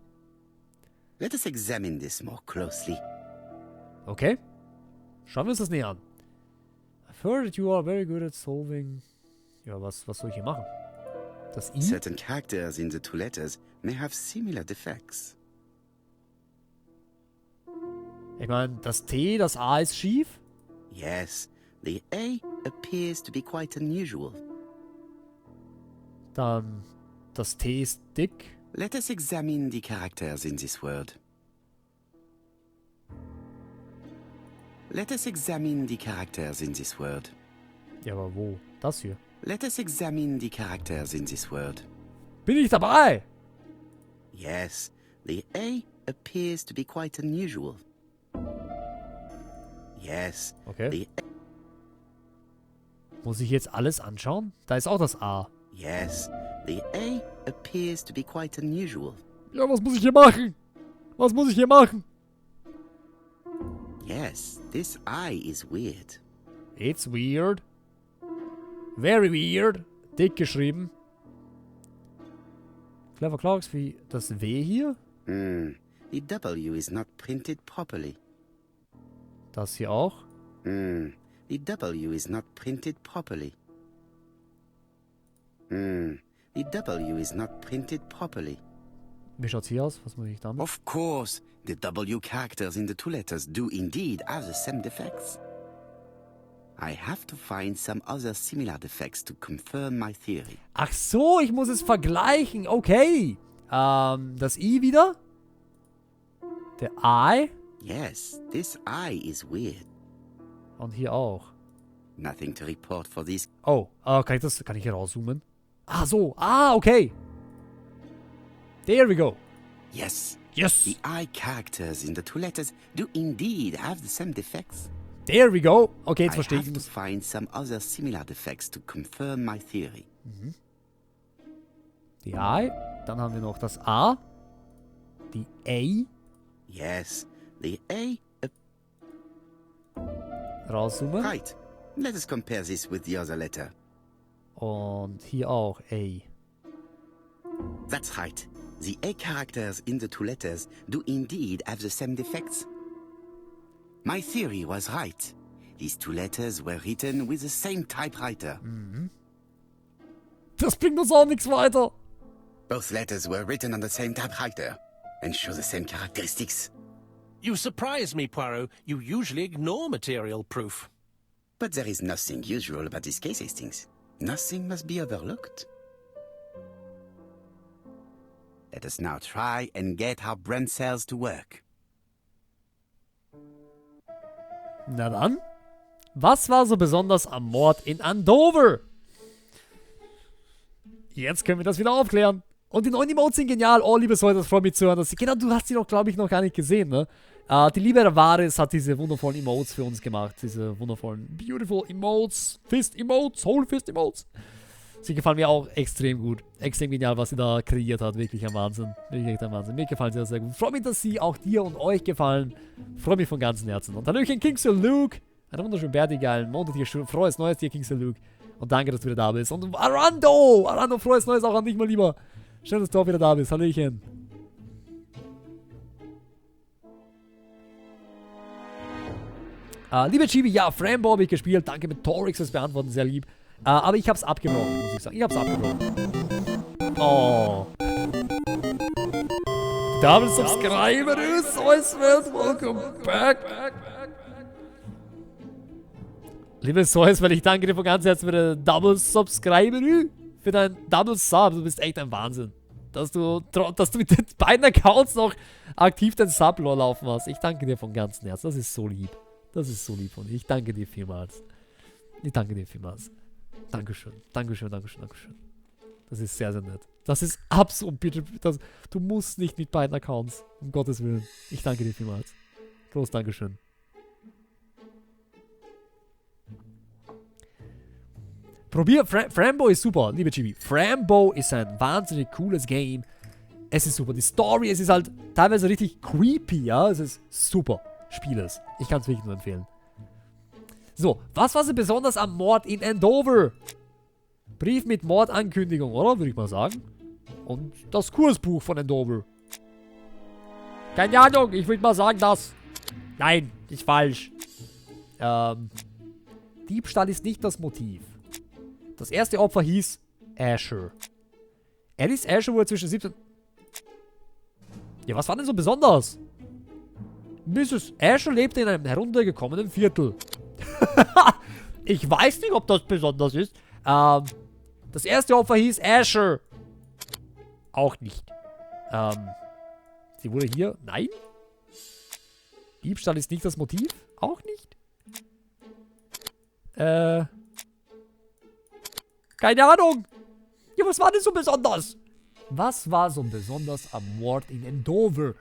Let us examine this more closely. Okay. Schauen wir uns das näher an. I've heard that you are very good at solving... Ja, was soll ich hier machen? Das I? Certain characters in the two letters may have similar defects. Ich meine, das T, das A ist schief. Yes, the A appears to be quite unusual. Dann das T ist dick. Let us examine the characters in this word. Let us examine the characters in this word. Ja, aber wo? Das hier. Let us examine the characters in this word. Bin ich dabei? Yes, the A appears to be quite unusual. Yes, Okay. the Muss ich jetzt alles anschauen? Da ist auch das A. Yes, the A appears to be quite unusual. Ja, was muss ich hier machen? Was muss ich hier machen? Yes, this I is weird. It's weird. Very weird. Dick geschrieben. Clever Clocks wie das W hier. The W is not printed properly. Das hier auch. The W is not printed properly. The W is not printed properly. Wie schaut's hier aus? Was muss ich damit? Of course, the W characters in the two letters do indeed have the same defects. I have to find some other similar defects to confirm my theory. Ach so, ich muss es vergleichen. Okay. Das I wieder. Der I. Yes, this I is weird. Und hier auch. Nothing to report for these. Oh, kann ich hier rauszoomen? Ah, so. Ah, okay. There we go. Yes, Yes. the I characters in the two letters do indeed have the same defects. There we go. Okay, jetzt I verstehe ich. have to find some other similar defects to confirm my theory. Die I. Dann haben wir noch das A. Die A. Yes, the A. Rauszoomen. Right. Let us compare this with the other letter. Und hier auch A. That's right. The A characters in the two letters do indeed have the same defects. My theory was right. These two letters were written with the same typewriter. Das bringt uns auch nichts weiter. Both letters were written on the same typewriter and show the same characteristics. You surprise me, Poirot. You usually ignore material proof. But there is nothing usual about this case, Hastings. Nothing must be overlooked. Let us now try and get our brain cells to work. Na dann. Was war so besonders am Mord in Andover? Jetzt können wir das wieder aufklären. Und die neuen Emotes sind genial. Oh, liebes Leute, das freut mich zu hören. Genau, du hast sie doch, glaube ich, noch gar nicht gesehen, ne? Die liebe Ravaris hat diese wundervollen Emotes für uns gemacht. Diese wundervollen, beautiful Emotes. Fist-Emotes, HolyFistHD. Sie gefallen mir auch extrem gut. Extrem genial, was sie da kreiert hat. Wirklich ein Wahnsinn. Wirklich echt ein Wahnsinn. Mir gefallen sie sehr gut. Freue mich, dass sie auch dir und euch gefallen. Freue mich von ganzem Herzen. Und Hallöchen, Kingsley Luke. Einen wunderschönen bärtigen Monat hier. Frohes Neues dir, Kingsley Luke. Und danke, dass du wieder da bist. Und Arando! Arando, frohes Neues auch an dich, mein Lieber. Schön, dass du auch wieder da bist. Hallöchen. Liebe Chibi, ja, Frambo habe ich gespielt. Danke mit Torix fürs Beantworten, sehr lieb. Aber ich hab's abgebrochen, muss ich sagen. Ich hab's abgebrochen. Oh. Double Subscriber ist Soiswelt, welcome back. Liebe Soiswelt, ich danke dir von ganz Herzen für den Double Subscriber, für deinen Double Sub. Du bist echt ein Wahnsinn. Dass du mit den beiden Accounts noch aktiv den Sub-Lore laufen hast. Ich danke dir von ganzem Herzen. Das ist so lieb. Das ist so lieb von dir. Ich danke dir vielmals. Ich danke dir vielmals. Dankeschön. Dankeschön, Dankeschön, Dankeschön. Das ist sehr, sehr nett. Das ist absolut, bitte, du musst nicht mit beiden Accounts. Um Gottes Willen. Ich danke dir vielmals. Groß Dankeschön. Probier, Frambo ist super, liebe Chibi. Frambo ist ein wahnsinnig cooles Game. Es ist super. Die Story, es ist halt teilweise richtig creepy, ja. Es ist super. Spiel es. Ich kann es wirklich nur empfehlen. So, was war so besonders am Mord in Andover? Brief mit Mordankündigung, oder? Würde ich mal sagen. Und das Kursbuch von Andover. Keine Ahnung, ich würde mal sagen, das. Nein, ist falsch. Diebstahl ist nicht das Motiv. Das erste Opfer hieß Asher. Alice Asher wurde zwischen 17... Ja, was war denn so besonders? Mrs. Asher lebte in einem heruntergekommenen Viertel. Ich weiß nicht, ob das besonders ist. Das erste Opfer hieß Asher. Auch nicht. Sie wurde hier... Nein? Diebstahl ist nicht das Motiv? Auch nicht? Keine Ahnung. Ja, was war denn so besonders? Was war so besonders am Mord in Andover?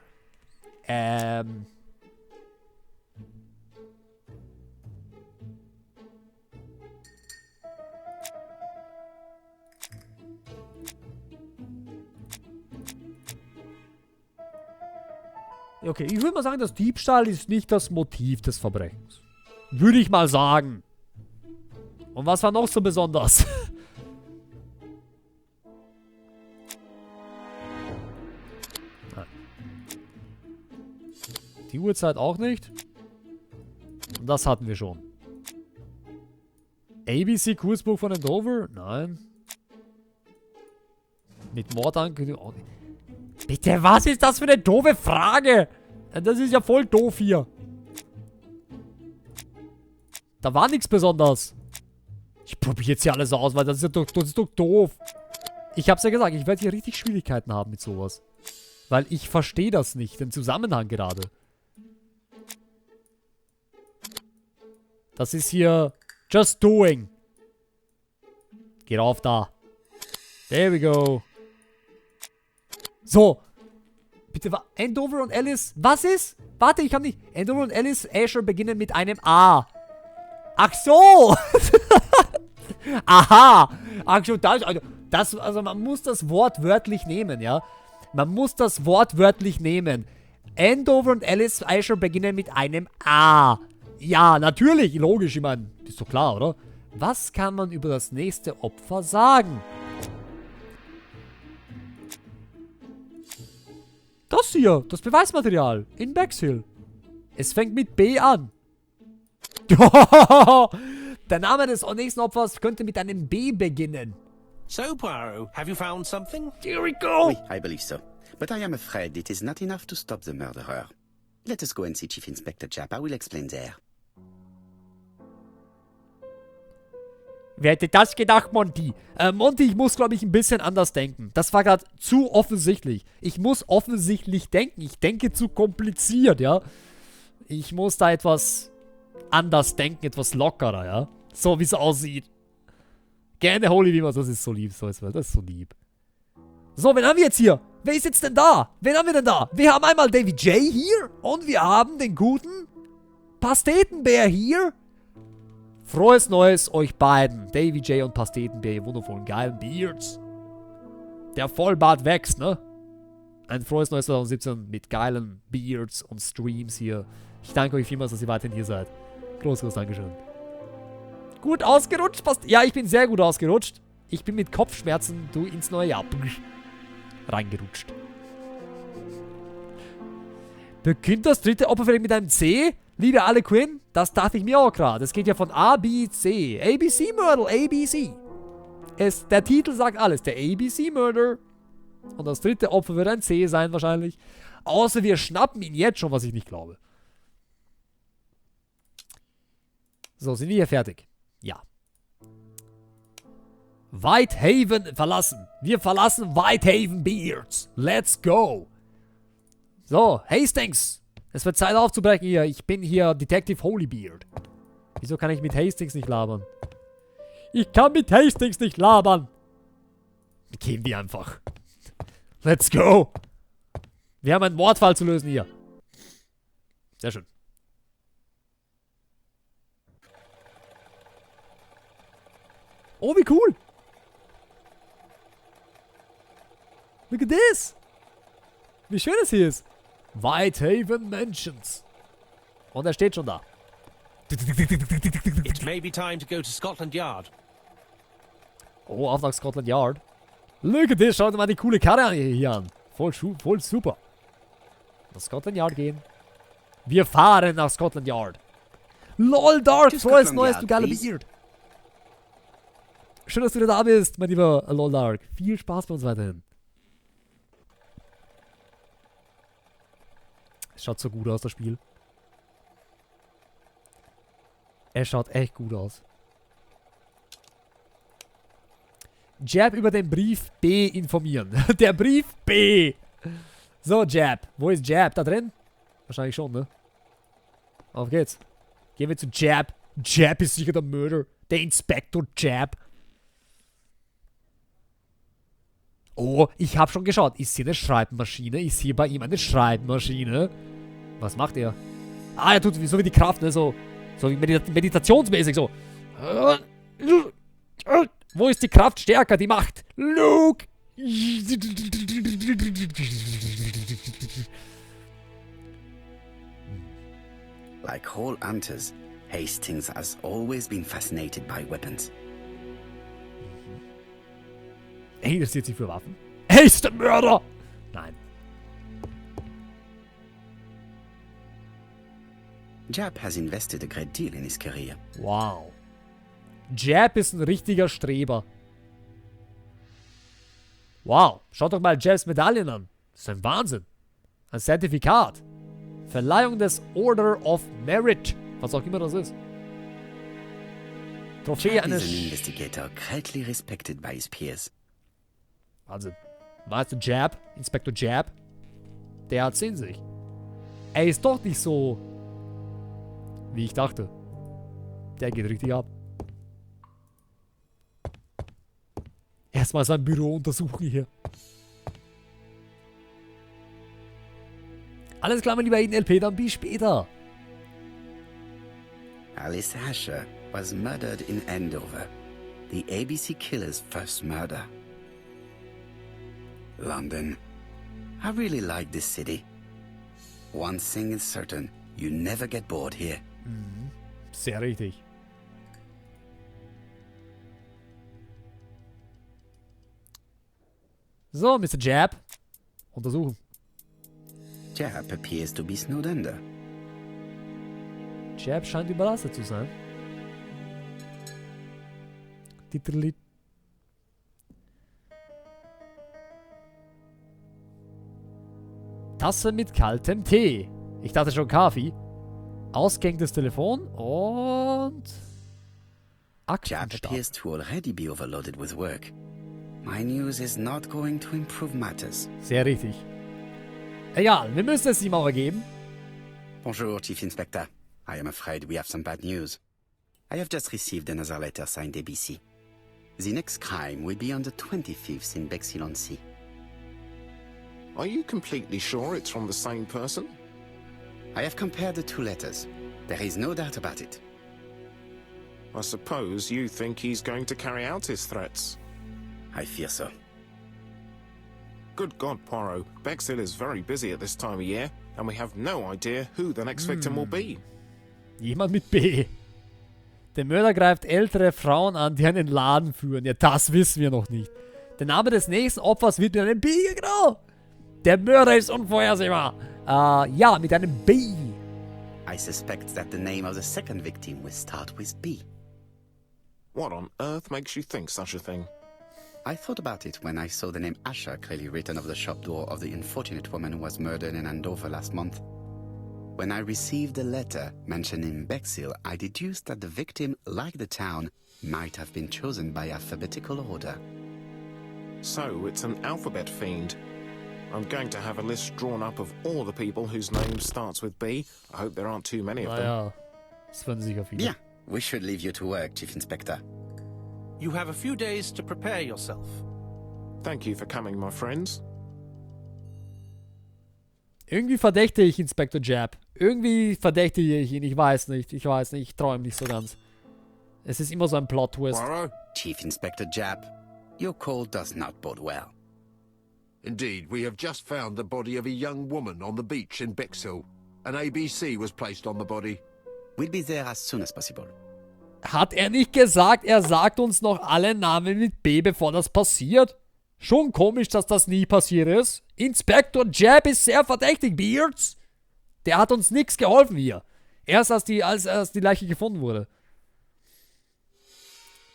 Okay, ich würde mal sagen, das Diebstahl ist nicht das Motiv des Verbrechens. Würde ich mal sagen. Und was war noch so besonders? Die Uhrzeit auch nicht. Und das hatten wir schon. ABC Kursbuch von Andover? Nein. Mit Mordankündigung auch nicht. Bitte, was ist das für eine doofe Frage? Das ist ja voll doof hier. Da war nichts Besonderes. Ich probiere jetzt hier alles aus, weil das ist doch doof. Ich hab's ja gesagt, ich werde hier richtig Schwierigkeiten haben mit sowas. Weil ich verstehe das nicht, den Zusammenhang gerade. Das ist hier just doing. Geht auf da. There we go. So. Bitte, Andover und Alice. Was ist? Warte, ich kann nicht. Andover und Alice Asher beginnen mit einem A. Ach so. Aha. Ach so, also man muss das Wort wörtlich nehmen, ja. Man muss das Wort wörtlich nehmen. Andover und Alice Asher beginnen mit einem A. Ja, natürlich. Logisch, ich meine, ist doch klar, oder? Was kann man über das nächste Opfer sagen? Das hier, das Beweismaterial in Bexhill. Es fängt mit B an. Der Name des nächsten Opfers könnte mit einem B beginnen. So, Poirot, have you found something? Here we go. Oui, I believe so. But I am afraid it is not enough to stop the murderer. Let us go and see Chief Inspector Japp. I will explain there. Wer hätte das gedacht, Monty? Monty, ich muss, glaube ich, ein bisschen anders denken. Das war gerade zu offensichtlich. Ich muss offensichtlich denken. Ich denke zu kompliziert, ja. Ich muss da etwas anders denken, etwas lockerer, ja. So, wie es aussieht. Gerne, Holy, wie man das ist so lieb. So, das ist so lieb. So, wen haben wir jetzt hier? Wer ist jetzt denn da? Wen haben wir denn da? Wir haben einmal Davy J hier und wir haben den guten Pastetenbär hier. Frohes Neues euch beiden. Davy J und Pastetenbär, ihr wundervollen, geilen Beards. Der Vollbart wächst, ne? Ein frohes Neues 2017 mit geilen Beards und Streams hier. Ich danke euch vielmals, dass ihr weiterhin hier seid. Großes Dankeschön. Gut ausgerutscht? Ja, ich bin sehr gut ausgerutscht. Ich bin mit Kopfschmerzen ins neue Jahr reingerutscht. Beginnt das dritte Opfer vielleicht mit einem C? Liebe alle Quinn, das dachte ich mir auch gerade. Es geht ja von A, B, C. ABC Murder, ABC. Der Titel sagt alles. Der ABC Murder. Und das dritte Opfer wird ein C sein wahrscheinlich. Außer wir schnappen ihn jetzt schon, was ich nicht glaube. So, sind wir hier fertig? Ja. Whitehaven verlassen. Wir verlassen Whitehaven Beards. Let's go. So, Hastings. Es wird Zeit aufzubrechen hier. Ich bin hier Detective Holybeard. Wieso kann ich mit Hastings nicht labern? Ich kann mit Hastings nicht labern. Gehen wir einfach. Let's go. Wir haben einen Mordfall zu lösen hier. Sehr schön. Oh, wie cool. Look at this. Wie schön es hier ist. Whitehaven Mansions. Und er steht schon da. It may be time to go to Scotland Yard. Oh, auf nach Scotland Yard. Look at this. Schaut mal die coole Karre hier an. Voll super. Nach Scotland Yard gehen. Wir fahren nach Scotland Yard. LOL, Dark, frohes Neues, du geile Beard. Schön, dass du da bist, mein lieber LOL Dark. Viel Spaß bei uns weiterhin. Es schaut so gut aus, das Spiel. Es schaut echt gut aus. Jab über den Brief B informieren. Der Brief B. So, Jab. Wo ist Jab? Da drin? Wahrscheinlich schon, ne? Auf geht's. Gehen wir zu Jab. Jab ist sicher der Mörder. Der Inspektor Jab. Oh, ich habe schon geschaut. Ist hier eine Schreibmaschine? Ist hier bei ihm eine Schreibmaschine? Was macht er? Ah, er tut so wie die Kraft, ne? So wie meditationsmäßig, so. Wo ist die Kraft stärker? Die Macht. Luke! Like all hunters, Hastings has always been fascinated by weapons. Er interessiert sich für Waffen. Er ist der Mörder! Nein. Jab has invested a great deal in his career. Wow. Jab ist ein richtiger Streber. Wow. Schaut doch mal Jabs Medaillen an. Das ist ein Wahnsinn. Ein Zertifikat. Verleihung des Order of Merit. Was auch immer das ist. Trophäe Jab is eines... an investigator greatly respected by his peers. Wahnsinn. Weißt du, Jab, Inspektor Jab, der hat's in sich. Er ist doch nicht so, wie ich dachte. Der geht richtig ab. Erstmal sein Büro untersuchen hier. Alles klar, mein lieber LP, dann bis später. Alice Asher was murdered in Andover, the ABC killer's first murder. London. I really like this city. One thing is certain, you never get bored here. Mhm. Sehr richtig. So, Mr. Jab. Untersuchen. Jab appears to be snowed under. Jab scheint überlastet zu sein. Titellied. Tasse mit kaltem Tee. Ich dachte schon Kaffee. Ausgängiges Telefon und... Jab Aktenstab. appears to already be overloaded with work. My news is not going to improve matters. Sehr richtig. Egal, wir müssen es ihm aber geben. Bonjour, Chief Inspector. I am afraid we have some bad news. I have just received another letter signed ABC. The next crime will be on the 25th in Bexhill-on-Sea. Are you completely sure it's from the same person? I have compared the two letters. There is no doubt about it. I suppose you think he's going to carry out his threats. I fear so. Good God, Poirot. Bexhill is very busy at this time of year, and we have no idea who the next victim will be. Jemand mit B. Der Mörder greift ältere Frauen an, die einen Laden führen. Ja, das wissen wir noch nicht. Der Name des nächsten Opfers wird mit einem B, genau. Der Mörder ist unvorhersehbar. Ja, mit einem B. I suspect that the name of the second victim will start with B. What on earth makes you think such a thing? I thought about it when I saw the name Asher clearly written over the shop door of the unfortunate woman who was murdered in Andover last month. When I received a letter mentioning Bexhill, I deduced that the victim, like the town, might have been chosen by alphabetical order. So, it's an alphabet fiend. I'm going to have a list drawn up of all the people whose name starts with B. I hope there aren't too many of them. Naja, es werden sicher viele. Bien, we should leave you to work, Chief Inspector. You have a few days to prepare yourself. Thank you for coming, my friends. Irgendwie verdächtige ich Inspector Jab. Irgendwie verdächtige ich ihn. Ich weiß nicht. Ich traue ihm nicht so ganz. Es ist immer so ein Plot-Twist. Poirot? Chief Inspector Japp, your call does not bode well. Indeed, we have just found the body of a young woman on the beach in Bexhill. An ABC was placed on the body. We'll be there as soon as possible. Hat er nicht gesagt, er sagt uns noch alle Namen mit B, bevor das passiert? Schon komisch, dass das nie passiert ist. Inspector Jab ist sehr verdächtig, Beards. Der hat uns nichts geholfen hier. Erst als die Leiche gefunden wurde.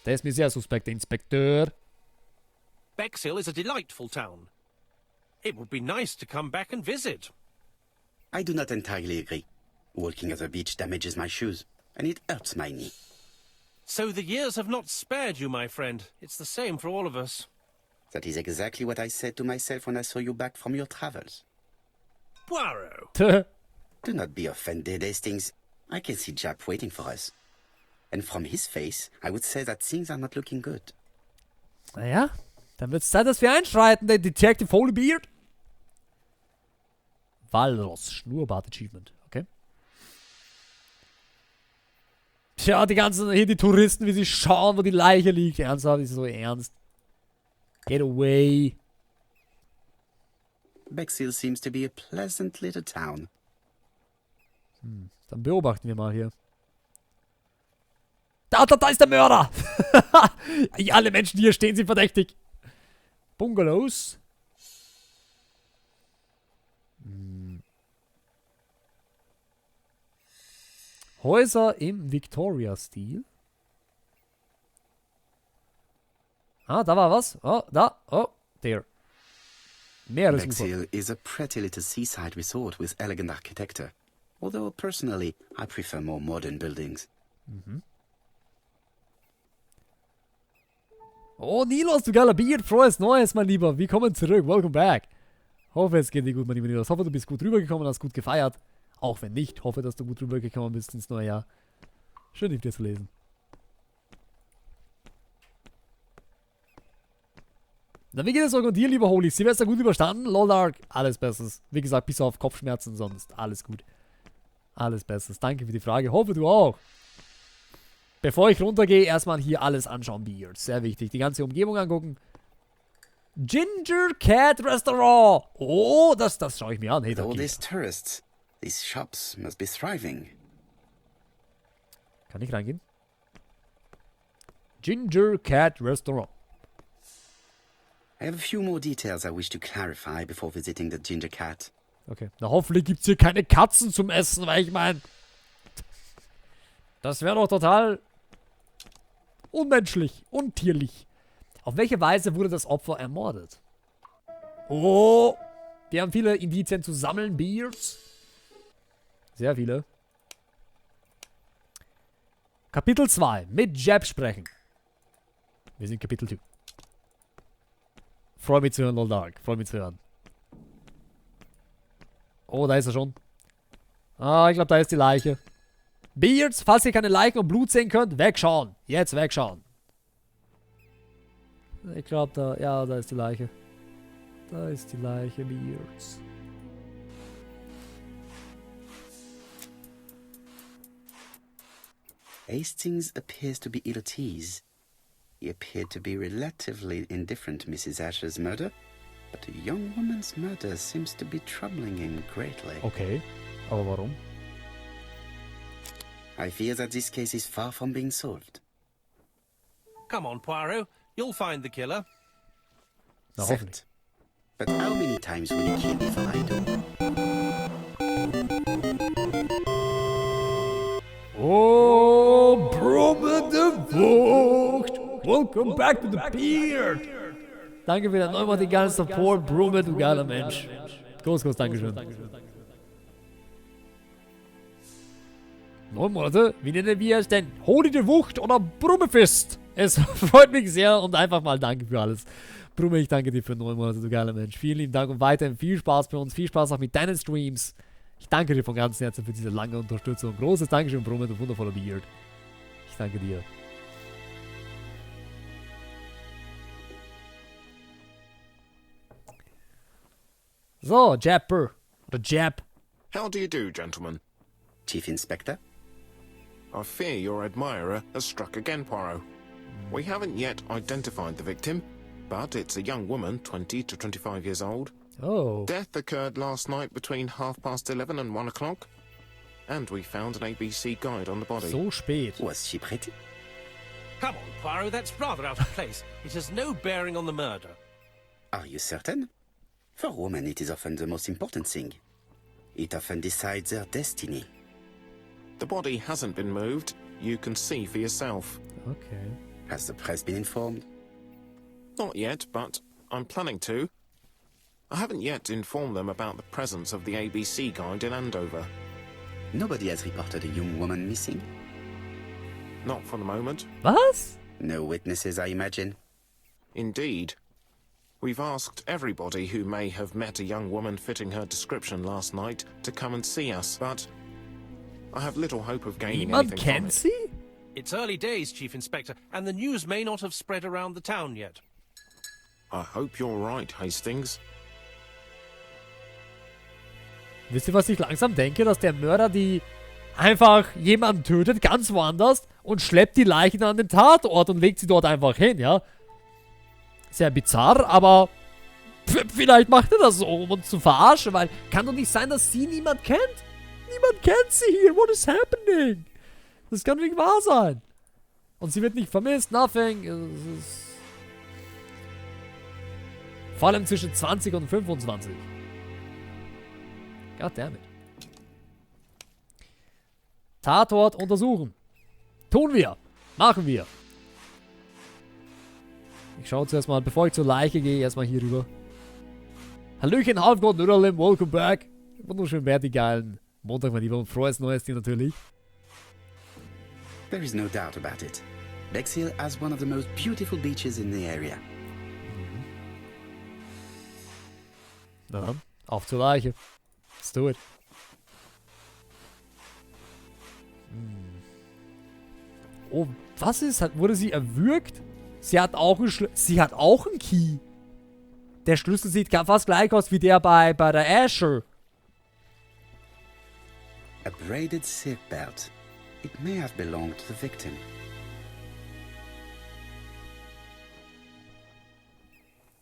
Der ist mir sehr suspekt, der Inspekteur. Bexhill is a delightful town. It would be nice to come back and visit. I do not entirely agree. Walking at the beach damages my shoes, and it hurts my knee. So the years have not spared you, my friend. It's the same for all of us. That is exactly what I said to myself when I saw you back from your travels. Poirot! Do not be offended, Hastings. I can see Japp waiting for us. And from his face, I would say that things are not looking good. Naja, dann wird es Zeit, dass wir einschreiten, der Detective Holybeard. Walross, Schnurrbart Achievement, okay. Tja, die Touristen, wie sie schauen, wo die Leiche liegt. Ernsthaft, ist so ernst. Get away. Bexhill seems to be a pleasant little town. Dann beobachten wir mal hier. Da ist der Mörder! Alle Menschen, die hier stehen, sind verdächtig. Bungalows. Häuser im Victoria-Stil. Ah, da war was. Oh, da. Oh, there. Meeresufer. Bexhill is a pretty little seaside resort with elegant architecture. Although, personally, I prefer more modern buildings. Oh, Nilos, du geiler Beard. Frohes Neues, mein Lieber. Willkommen zurück. Welcome back. Hoffe, es geht dir gut, mein lieber Nilos. Hoffe, du bist gut rübergekommen, hast gut gefeiert. Auch wenn nicht, hoffe, dass du gut rübergekommen bist ins neue Jahr. Schön, dich dir zu lesen. Na, wie geht es euch und dir, lieber Holy? Silvester gut überstanden? Loldark, alles Bestes. Wie gesagt, bis auf Kopfschmerzen, sonst alles gut. Alles Bestes. Danke für die Frage. Hoffe, du auch. Bevor ich runtergehe, erstmal hier alles anschauen, Beards. Sehr wichtig. Die ganze Umgebung angucken. Ginger Cat Restaurant. Oh, das schaue ich mir an. Hey, da All geht's. these tourists, these shops must be thriving. Kann ich reingehen? Ginger Cat Restaurant. I have a few more details I wish to clarify before visiting the Ginger Cat. Okay. Na, hoffentlich gibt es hier keine Katzen zum Essen, weil ich meine, das wäre doch total unmenschlich, untierlich. Auf welche Weise wurde das Opfer ermordet? Oh, die haben viele Indizien zu sammeln, Beards. Sehr viele. Kapitel 2. Mit Jab sprechen. Wir sind Kapitel 2. Freue mich zu hören, Loldark. Freue mich zu hören. Oh, da ist er schon. Ah, ich glaube, da ist die Leiche. Beards, falls ihr keine Leichen und Blut sehen könnt, wegschauen. Jetzt wegschauen. Ich glaube, da ist die Leiche. Da ist die Leiche, Beards. Hastings appears to be ill at ease. He appeared to be relatively indifferent to Mrs. Asher's murder, but a young woman's murder seems to be troubling him greatly. Okay, aber warum? I fear that this case is far from being solved. Come on, Poirot. You'll find the killer. Na, Set. hoffentlich. But how many times will he kill before I do? Oh, brummende Wucht. Welcome back to the beard. Danke für den neumonatigen Support, Brumme, du geiler Mensch. Groß, Dankeschön. 9 Monate? Wie nennen wir es denn? Holy die Wucht oder Brummefist? Es freut mich sehr und einfach mal danke für alles. Brumme, ich danke dir für 9 Monate, du geiler Mensch. Vielen lieben Dank und weiterhin viel Spaß bei uns. Viel Spaß auch mit deinen Streams. Ich danke dir von ganzem Herzen für diese lange Unterstützung. Großes Dankeschön, Brumme, du wundervoller Beard. Ich danke dir. So, Japper. Oder Jap. How do you do, gentlemen? Chief Inspector? I fear your admirer has struck again, Poirot. We haven't yet identified the victim, but it's a young woman, 20 to 25 years old. Oh. Death occurred last night between 11:30 and 1 o'clock. And we found an ABC guide on the body. So spät. Was she pretty? Come on, Poirot, that's rather out of place. It has no bearing on the murder. Are you certain? For women, it is often the most important thing. It often decides their destiny. The body hasn't been moved. You can see for yourself. Okay. Has the press been informed? Not yet, but I'm planning to. I haven't yet informed them about the presence of the ABC guide in Andover. Nobody has reported a young woman missing? Not for the moment. Was? No witnesses, I imagine. Indeed. We've asked everybody who may have met a young woman fitting her description last night to come and see us, but I have little hope of gaining Niemand anything from kennt it. sie? It's early days, Chief Inspector, and the news may not have spread around the town yet. I hope you're right, Hastings. Wisst ihr, was ich langsam denke? Dass der Mörder die einfach jemanden tötet, ganz woanders, und schleppt die Leiche dann an den Tatort und legt sie dort einfach hin, ja? Sehr bizarr, aber vielleicht macht er das so, um uns zu verarschen, weil kann doch nicht sein, dass sie niemand kennt. Niemand kennt sie hier. What is happening? Das kann nicht wahr sein. Und sie wird nicht vermisst, nothing. Es ist vor allem zwischen 20 und 25. Goddammit. Tatort untersuchen. Tun wir. Machen wir. Ich schaue zuerst mal, bevor ich zur Leiche gehe, erstmal hier rüber. Hallöchen, Halbgott, Nudderlim, welcome back. Wunderschön, wer die geilen Montag, mein Lieber, und frohes Neues dir natürlich. There is no doubt about it. Bexhill has one of the most beautiful beaches in the area. Na dann, auf zur Leiche. Let's do it. Oh, was ist? Wurde sie erwürgt? Sie hat auch einen Key. Der Schlüssel sieht fast gleich aus wie der bei der Asher. A braided silk belt. It may have belonged to the victim.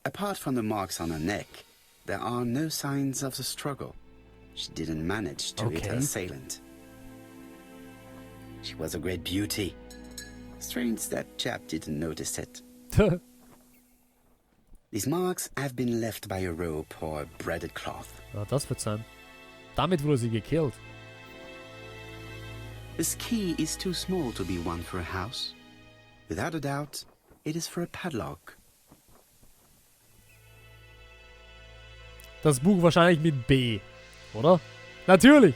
Apart from the marks on her neck, there are no signs of the struggle. She didn't manage to hit her assailant. She was a great beauty. Strange that chap didn't notice it. These marks have been left by a rope or a braided cloth. Ja, das wird sein. Damit wurde sie gekillt. This key is too small to be one for a house. Without a doubt, it is for a padlock. Das Buch wahrscheinlich mit B, oder? Natürlich!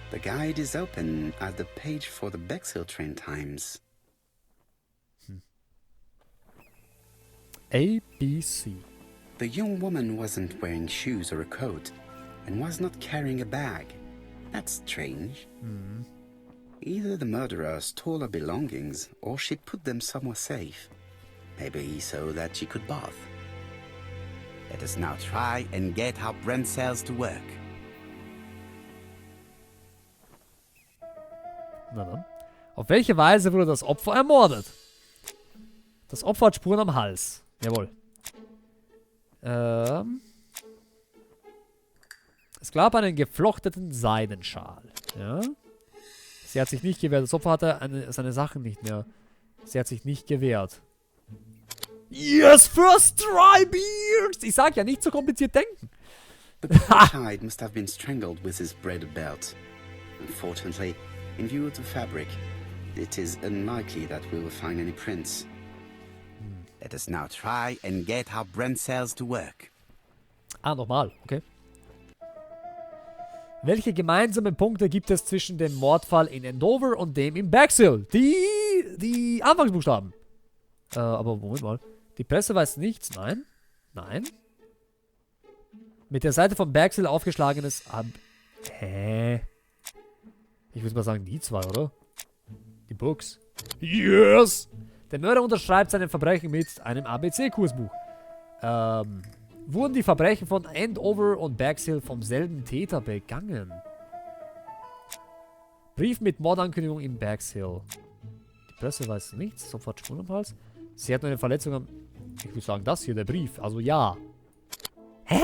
The guide is open at the page for the Bexhill train times. ABC. The young woman wasn't wearing shoes or a coat, and was not carrying a bag. That's strange. Either the murderer stole her belongings, or she put them somewhere safe. Maybe so that she could bath. Let us now try and get our brain cells to work. Na dann. Auf welche Weise wurde das Opfer ermordet? Das Opfer hat Spuren am Hals. Jawohl. Es gab einen geflochteten Seidenschal. Ja. Sie hat sich nicht gewehrt. Das Opfer hatte seine Sachen nicht mehr. Sie hat sich nicht gewehrt. Yes, first try, Beards! Ich sag ja, nicht so kompliziert denken. The poor child must have been strangled with his braided belt. Unfortunately, In view of the fabric, it is unlikely that we will find any prints. Let us now try and get our brain cells to work. Ah, nochmal. Okay. Welche gemeinsamen Punkte gibt es zwischen dem Mordfall in Andover und dem in Bexhill? Die Anfangsbuchstaben. Aber Moment mal. Die Presse weiß nichts. Nein. Nein. Mit der Seite von Bexhill aufgeschlagenes Hä? Ich würde mal sagen, die zwei, oder? Die Books. Yes! Der Mörder unterschreibt seine Verbrechen mit einem ABC-Kursbuch. Wurden die Verbrechen von Andover und Bexhill vom selben Täter begangen? Brief mit Mordankündigung in Bexhill. Die Presse weiß nichts. Sofort Spuren am Hals. Sie hat nur eine Verletzung am... Ich würde sagen, das hier, der Brief. Also ja. Hä?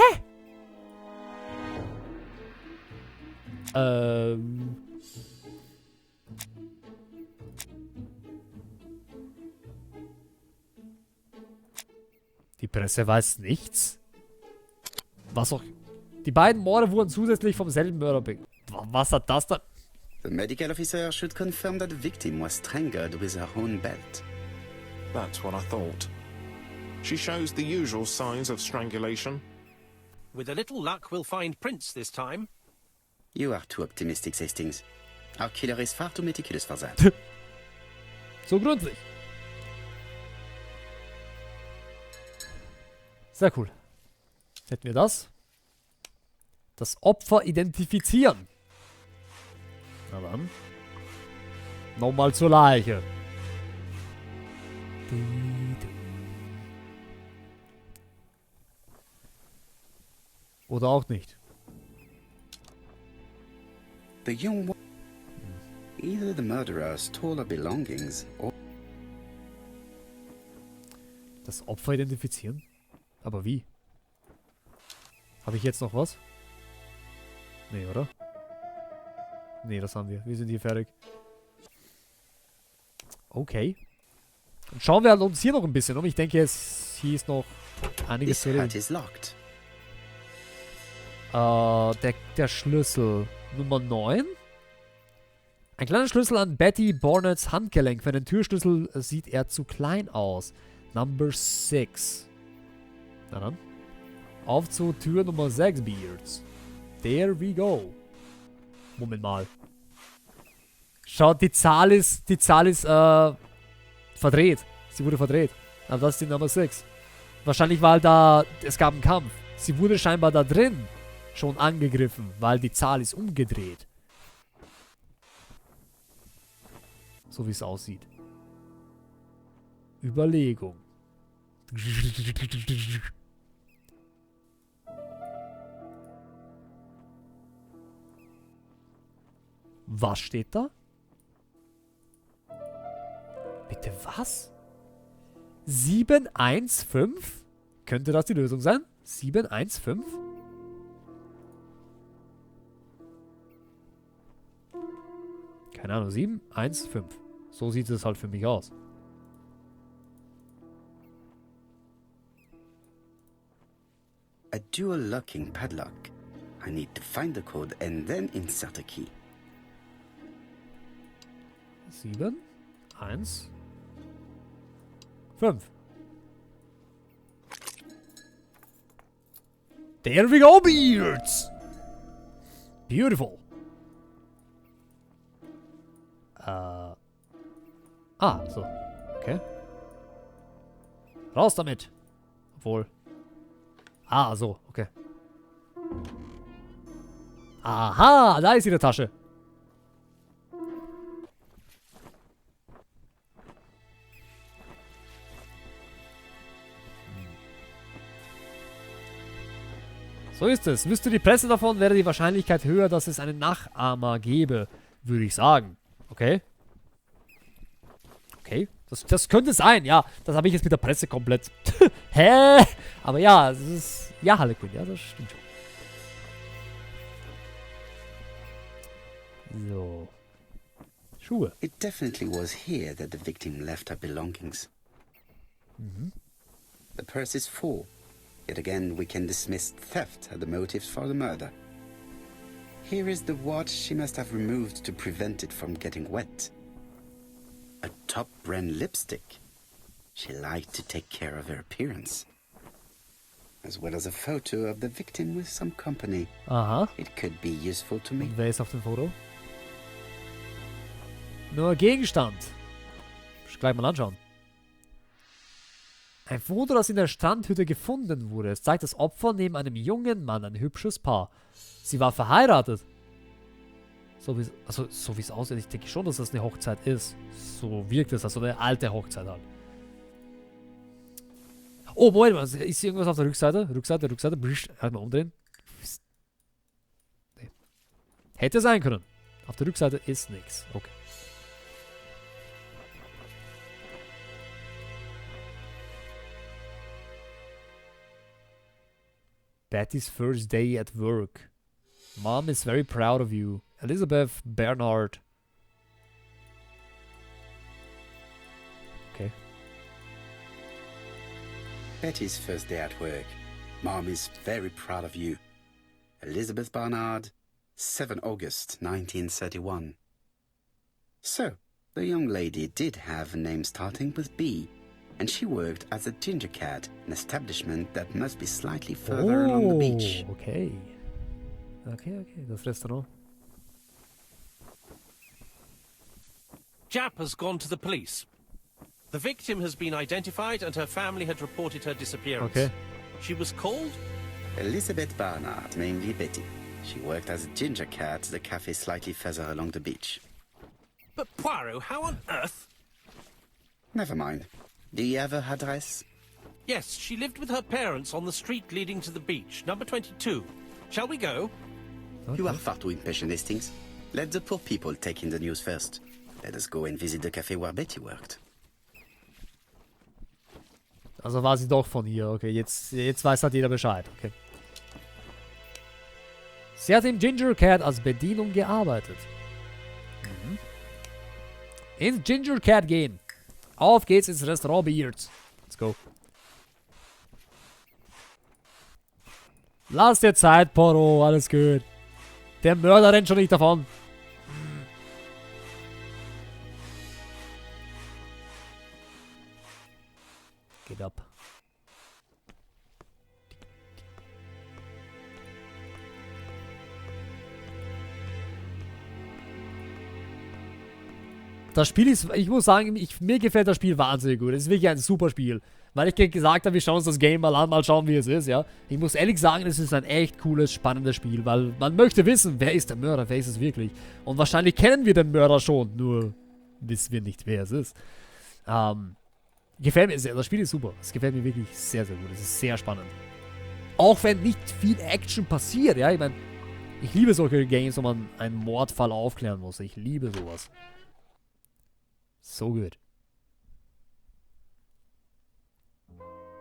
Die Presse weiß nichts? Was auch... Die beiden Morde wurden zusätzlich vom selben Mörder begangen. Was hat das da... The medical officer should confirm that the victim was strangled with her own belt. That's what I thought. She shows the usual signs of strangulation. With a little luck, we'll find prints this time. You are too optimistic, Hastings. Our killer is far too meticulous for that. So gründlich. Sehr cool. Jetzt hätten wir das. Das Opfer identifizieren. Na dann. Nochmal zur Leiche. Oder auch nicht. The young woman... Either the murderer stole her belongings or... Das Opfer identifizieren? Aber wie? Habe ich jetzt noch was? Nee, oder? Nee, das haben wir. Wir sind hier fertig. Okay. Dann schauen wir uns hier noch ein bisschen um. Ich denke, hier ist noch einiges zu This reden. hat is locked. Der Schlüssel. Nummer 9. Ein kleiner Schlüssel an Betty Barnetts Handgelenk. Für den Türschlüssel sieht er zu klein aus. Number 6. Na dann. Auf zu Tür Nummer 6, Beards. There we go. Moment mal. Schaut, die Zahl ist verdreht. Sie wurde verdreht. Aber das ist die Nummer 6. Wahrscheinlich, weil da, es gab einen Kampf. Sie wurde scheinbar da drin schon angegriffen, weil die Zahl ist umgedreht. So wie es aussieht. Überlegung. Was steht da? Bitte was? 715? Könnte das die Lösung sein? 715? Keine Ahnung, 715. So sieht es halt für mich aus. A dual locking padlock. I need to find the code and then insert a key. 7, 1, 5. There we go, Beards! Beautiful. So. Okay. Raus damit. Obwohl. So. Okay. Aha, da ist ihre Tasche. So ist es. Wüsste die Presse davon, wäre die Wahrscheinlichkeit höher, dass es einen Nachahmer gäbe, würde ich sagen. Okay. Okay. Das könnte sein, ja. Das habe ich jetzt mit der Presse komplett. Hä? Aber ja, es ist... Ja, Harlequin, ja, das stimmt schon. So. Schuhe. It definitely was here that the victim left her belongings. The purse is full. Yet again, we can dismiss theft as the motives for the murder. Here is the watch she must have removed to prevent it from getting wet. A top-brand lipstick. She liked to take care of her appearance. As well as a photo of the victim with some company. Aha. It could be useful to me. Und wer ist auf dem Foto? Nur Gegenstand. Muss ich gleich mal anschauen. Ein Foto, das in der Strandhütte gefunden wurde. Es zeigt das Opfer neben einem jungen Mann, ein hübsches Paar. Sie war verheiratet. So wie es aussieht, ich denke schon, dass das eine Hochzeit ist. So wirkt es, also eine alte Hochzeit halt. Oh, Moment mal, ist hier irgendwas auf der Rückseite? Rückseite. Halt mal umdrehen. Nee. Hätte sein können. Auf der Rückseite ist nichts. Okay. Betty's first day at work. Mom is very proud of you. Elizabeth Bernard. Okay. Betty's first day at work. Mom is very proud of you. Elizabeth Barnard, 7 August 1931. So, the young lady did have a name starting with B, and she worked as a ginger cat, an establishment that must be slightly further along the beach. Okay. Okay, das Restaurant. Jap has gone to the police. The victim has been identified and her family had reported her disappearance. Okay. She was called? Elizabeth Barnard, namely Betty. She worked as a ginger cat at a cafe slightly further along the beach. But Poirot, how on earth? Never mind. Do you have her address? Yes, she lived with her parents on the street leading to the beach, number 22. Shall we go? Okay. You are far too impatient, Hastings. Let the poor people take in the news first. Let us go and visit the cafe where Betty worked. Also war sie doch von hier. Okay, jetzt weiß halt jeder Bescheid. Okay. Sie hat im Ginger Cat als Bedienung gearbeitet. Mhm. Ins Ginger Cat gehen. Auf geht's ins Restaurant Beards. Let's go. Lass dir Zeit, Porro. Alles gut. Der Mörder rennt schon nicht davon. Geht ab. Das Spiel ist, ich muss sagen, mir gefällt das Spiel wahnsinnig gut. Es ist wirklich ein super Spiel. Weil ich gesagt habe, wir schauen uns das Game mal an, mal schauen, wie es ist, ja. Ich muss ehrlich sagen, es ist ein echt cooles, spannendes Spiel, weil man möchte wissen, wer ist der Mörder, wer ist es wirklich. Und wahrscheinlich kennen wir den Mörder schon, nur wissen wir nicht, wer es ist. Gefällt mir sehr, das Spiel ist super. Es gefällt mir wirklich sehr, sehr gut. Es ist sehr spannend. Auch wenn nicht viel Action passiert, ja. Ich meine, ich liebe solche Games, wo man einen Mordfall aufklären muss. Ich liebe sowas. So gut.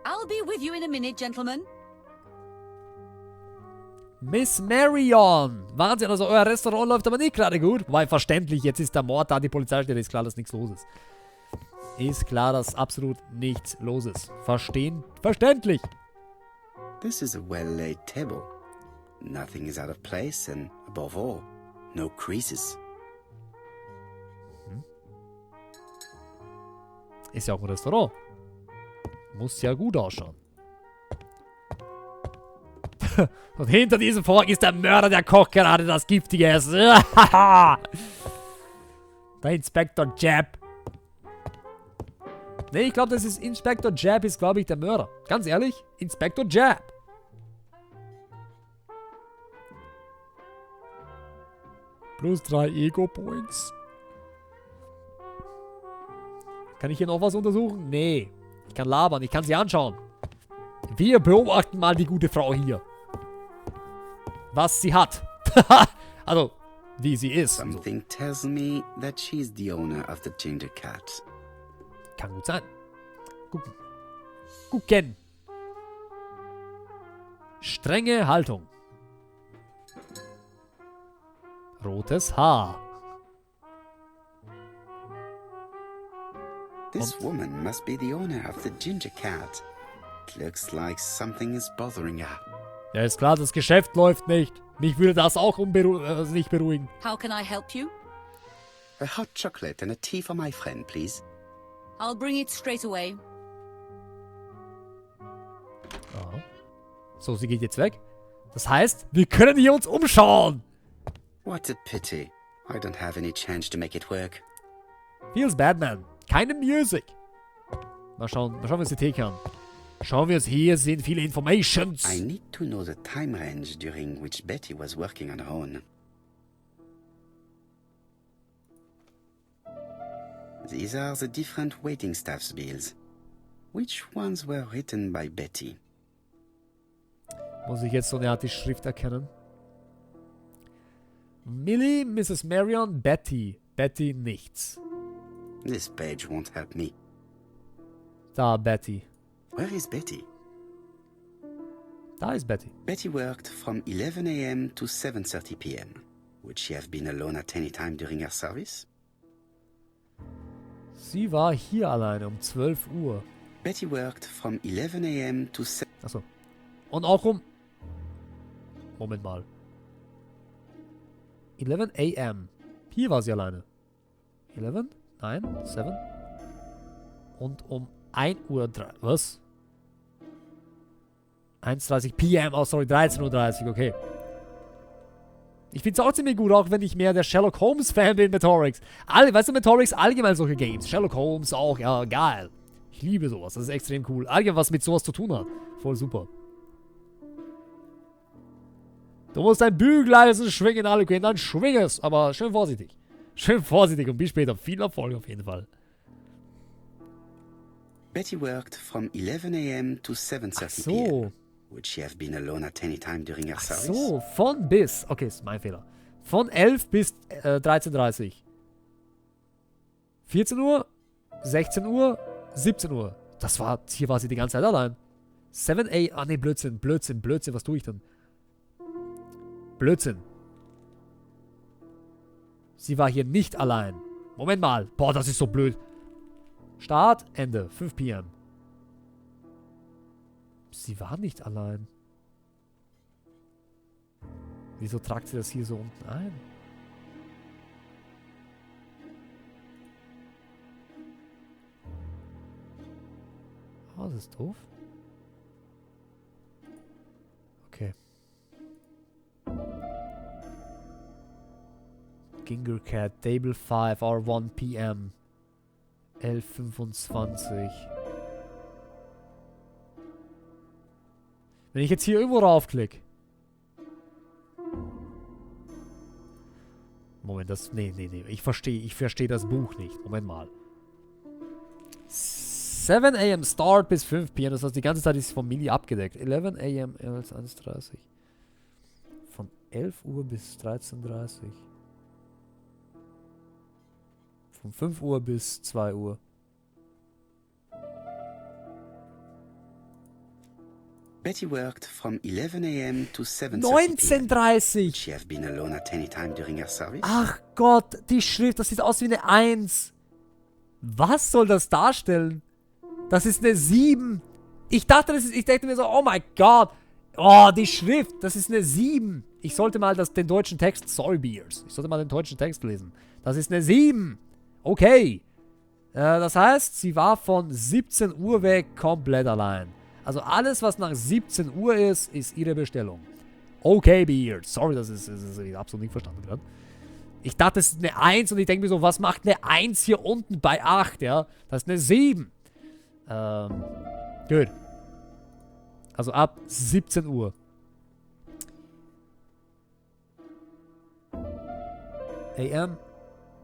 I'll be with you in a minute, gentlemen. Miss Marion! Wahnsinn, also euer Restaurant läuft aber nicht gerade gut. Wobei, verständlich, jetzt ist der Mord da, die Polizeistelle, ist klar, dass nichts los ist. Ist klar, dass absolut nichts los ist. Verständlich. This is a well-laid table. Nothing is out of place and, above all, no creases. Ist ja auch ein Restaurant. Muss ja gut ausschauen. Und hinter diesem Vorhang ist der Mörder, der kocht gerade das giftige Essen. Der Inspektor Jab. Nee, ich glaube, das ist Inspektor Jab, ist, glaube ich, der Mörder. Ganz ehrlich, Inspektor Jab. +3 Ego-Points. Kann ich hier noch was untersuchen? Nee. Ich kann labern, ich kann sie anschauen. Wir beobachten mal die gute Frau hier. Was sie hat. Also, wie sie ist. Something tells me that she's the owner of the ginger cat. Kann gut sein. Gucken. Strenge Haltung. Rotes Haar. This woman must be the owner of the ginger cat. It looks like something is bothering her. Ja, ist klar, das Geschäft läuft nicht. Mich würde das auch nicht beruhigen. How can I help you? A hot chocolate and a tea for my friend, please. I'll bring it straight away. Aha. So, sie geht jetzt weg. Das heißt, wir können hier uns umschauen. What a pity. I don't have any change to make it work. Feels bad, man. Keine Music. Mal schauen, was die Theke kann. Schauen wir es hier, sind viele Informations. I need to know the time range during which Betty was working on her own. These are the different waiting staff's bills. Which ones were written by Betty? Muss ich jetzt so eine Art die Schrift erkennen? Millie, Mrs. Marion, Betty. Betty nichts. This page won't help me. Da, Betty. Where is Betty? Da ist Betty. Betty worked from 11 a.m. to 7:30 p.m. Would she have been alone at any time during her service? Sie war hier alleine um 12 Uhr. Betty worked from 11 a.m. to Achso. Und auch um... Moment mal. 11 a.m. Hier war sie alleine. 11? 9? 7? Und um 1 Uhr... Was? 1:30 p.m. Oh, sorry, 13:30 Uhr, okay. Ich finde es auch ziemlich gut, auch wenn ich mehr der Sherlock Holmes-Fan bin mit Horrocks. Weißt du, mit Horrocks allgemein solche Games. Sherlock Holmes auch, ja, geil. Ich liebe sowas, das ist extrem cool. Allgemein, was mit sowas zu tun hat. Voll super. Du musst dein Bügeleisen schwingen, Aluquin, dann schwing es. Aber schön vorsichtig. Schön vorsichtig und bis später. Viel Erfolg auf jeden Fall. Betty worked from 11 a.m. to 7:30 p.m. Would she have been alone at any time during her service? So, von bis. Okay, ist mein Fehler. Von 11 bis 13:30 Uhr. 14 Uhr, 16 Uhr, 17 Uhr. Hier war sie die ganze Zeit allein. 7 a. Ah, ne, Blödsinn, was tue ich denn? Blödsinn. Sie war hier nicht allein. Moment mal. Boah, das ist so blöd. Start, Ende. 5 p.m. Sie war nicht allein. Wieso tragt sie das hier so unten ein? Oh, das ist doof. Okay. Ginger Cat, Table 5, or 1 p.m. 11:25. Wenn ich jetzt hier irgendwo raufklicke. Moment, nee. Ich verstehe das Buch nicht. Moment mal. 7 a.m. Start bis 5 p.m. Das heißt, die ganze Zeit ist die Familie abgedeckt. 11 a.m. 1:30. Von 11 Uhr bis 13:30. Von 5 Uhr bis 2 Uhr. Betty worked from 11 a.m. to 7:30 19:30. She have been alone at any time during her service? Ach Gott, die Schrift, das sieht aus wie eine 1. Was soll das darstellen? Das ist eine 7. Ich dachte mir so, oh mein Gott. Oh, die Schrift, das ist eine 7. Ich sollte mal den deutschen Text, sorry Beers, ich sollte mal den deutschen Text lesen. Das ist eine 7. Okay. Das heißt, sie war von 17 Uhr weg komplett allein. Also alles, was nach 17 Uhr ist, ist ihre Bestellung. Okay, Beard. Sorry, das ist absolut nicht verstanden gerade. Ich dachte, es ist eine 1 und ich denke mir so, was macht eine 1 hier unten bei 8, ja? Das ist eine 7. Gut. Also ab 17 Uhr. AM,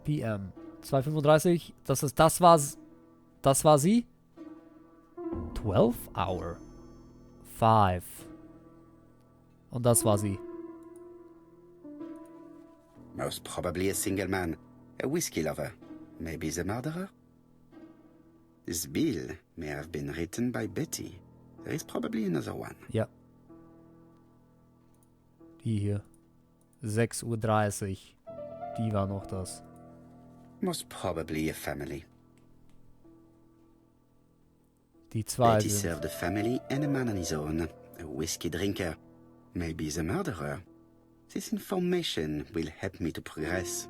PM. 2:35. Das war sie. 12 Hour. 5. Und das war sie. Most probably a single man. A whiskey lover. Maybe the murderer? This bill may have been written by Betty. There is probably another one. Ja. Die hier. 6:30 Uhr. Die war noch das. Most probably a family. Die zwei Betty sind. served a family and a man on his own. A whiskey drinker. Maybe the murderer. This information will help me to progress.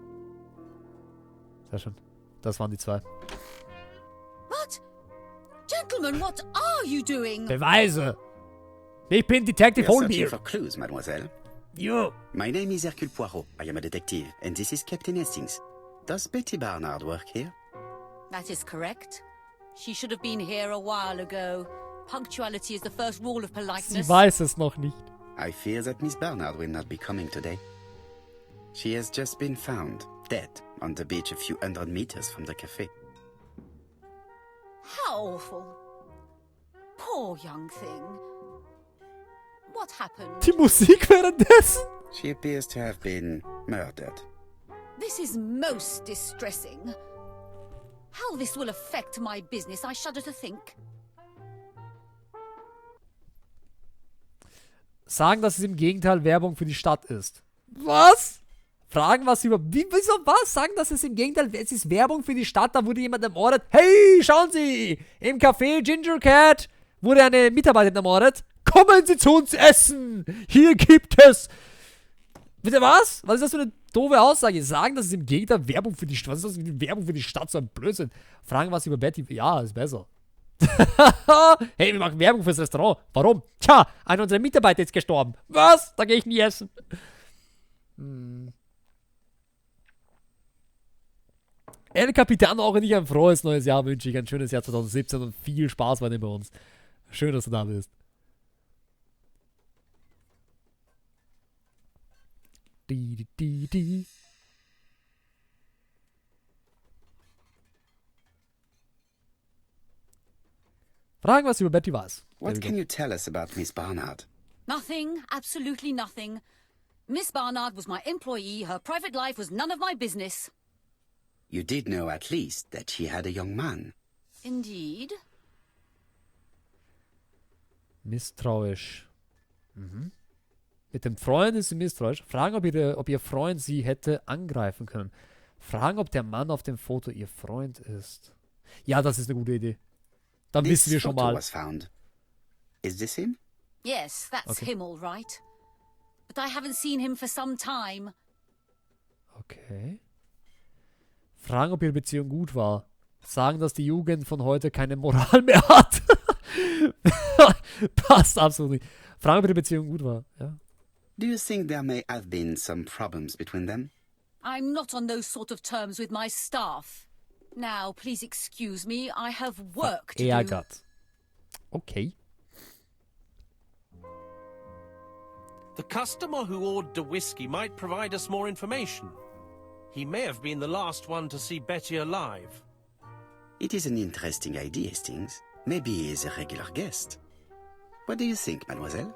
Sehr schön. Das waren die zwei. What? Gentlemen, what are you doing? Beweise! Ich bin Detective You're searching Holbeer. for clues, mademoiselle. Jo. My name is Hercule Poirot. I am a detective, and this is Captain Hastings. Does Betty Barnard work here? That is correct. She should have been here a while ago. Punctuality is the first rule of Sie politeness. weiß es noch nicht. I fear that Miss Barnard will not be coming today. She has just been found, dead, on the beach a few hundred meters from the cafe. How awful. Poor young thing. What happened? Die Musik währenddessen. She appears to have been murdered. This is most distressing. How this will affect my business, I shudder to think. Sagen, dass es im Gegenteil Werbung für die Stadt ist. Was? Fragen, was über... Wieso was? Sagen, dass es im Gegenteil... Es ist Werbung für die Stadt, da wurde jemand ermordet. Hey, schauen Sie! Im Café Ginger Cat wurde eine Mitarbeiterin ermordet. Kommen Sie zu uns essen! Hier gibt es... Bitte was? Was ist das für eine doofe Aussage? Sagen, dass es im Gegenteil Werbung für die Stadt... Was ist das für Werbung für die Stadt? So ein Blödsinn. Fragen, was über Betty... Ja, ist besser. Hey, wir machen Werbung fürs Restaurant. Warum? Tja, einer unserer Mitarbeiter ist gestorben. Was? Da gehe ich nie essen. El Capitano, auch nicht ein frohes neues Jahr wünsche ich. Ein schönes Jahr 2017 und viel Spaß weiterhin bei uns. Schön, dass du da bist. Die. Fragen, was über Betty weiß. What can you tell us about Miss Barnard? Nothing, absolutely nothing. Miss Barnard was my employee. Her private life was none of my business. You did know at least that she had a young man. Indeed. Misstrauisch. Mit dem Freund ist sie misstrauisch. Fragen, ob ihr Freund sie hätte angreifen können. Fragen, ob der Mann auf dem Foto ihr Freund ist. Ja, das ist eine gute Idee. Dann wissen wir schon photo mal. was found. Is this him? Yes, that's Okay. him all right. But I haven't seen him for some time. Okay. Fragen, ob ihre Beziehung gut war. Sagen, dass die Jugend von heute keine Moral mehr hat. Passt absolut nicht. Fragen, ob ihre Beziehung gut war. Ja. Do you think there may have been some problems between them? I'm not on those sort of terms with my staff. Now, please excuse me. I have work to do. Ärgert. Okay. The customer who ordered the whiskey might provide us more information. He may have been the last one to see Betty alive. It is an interesting idea, Hastings. Maybe he is a regular guest. What do you think, mademoiselle?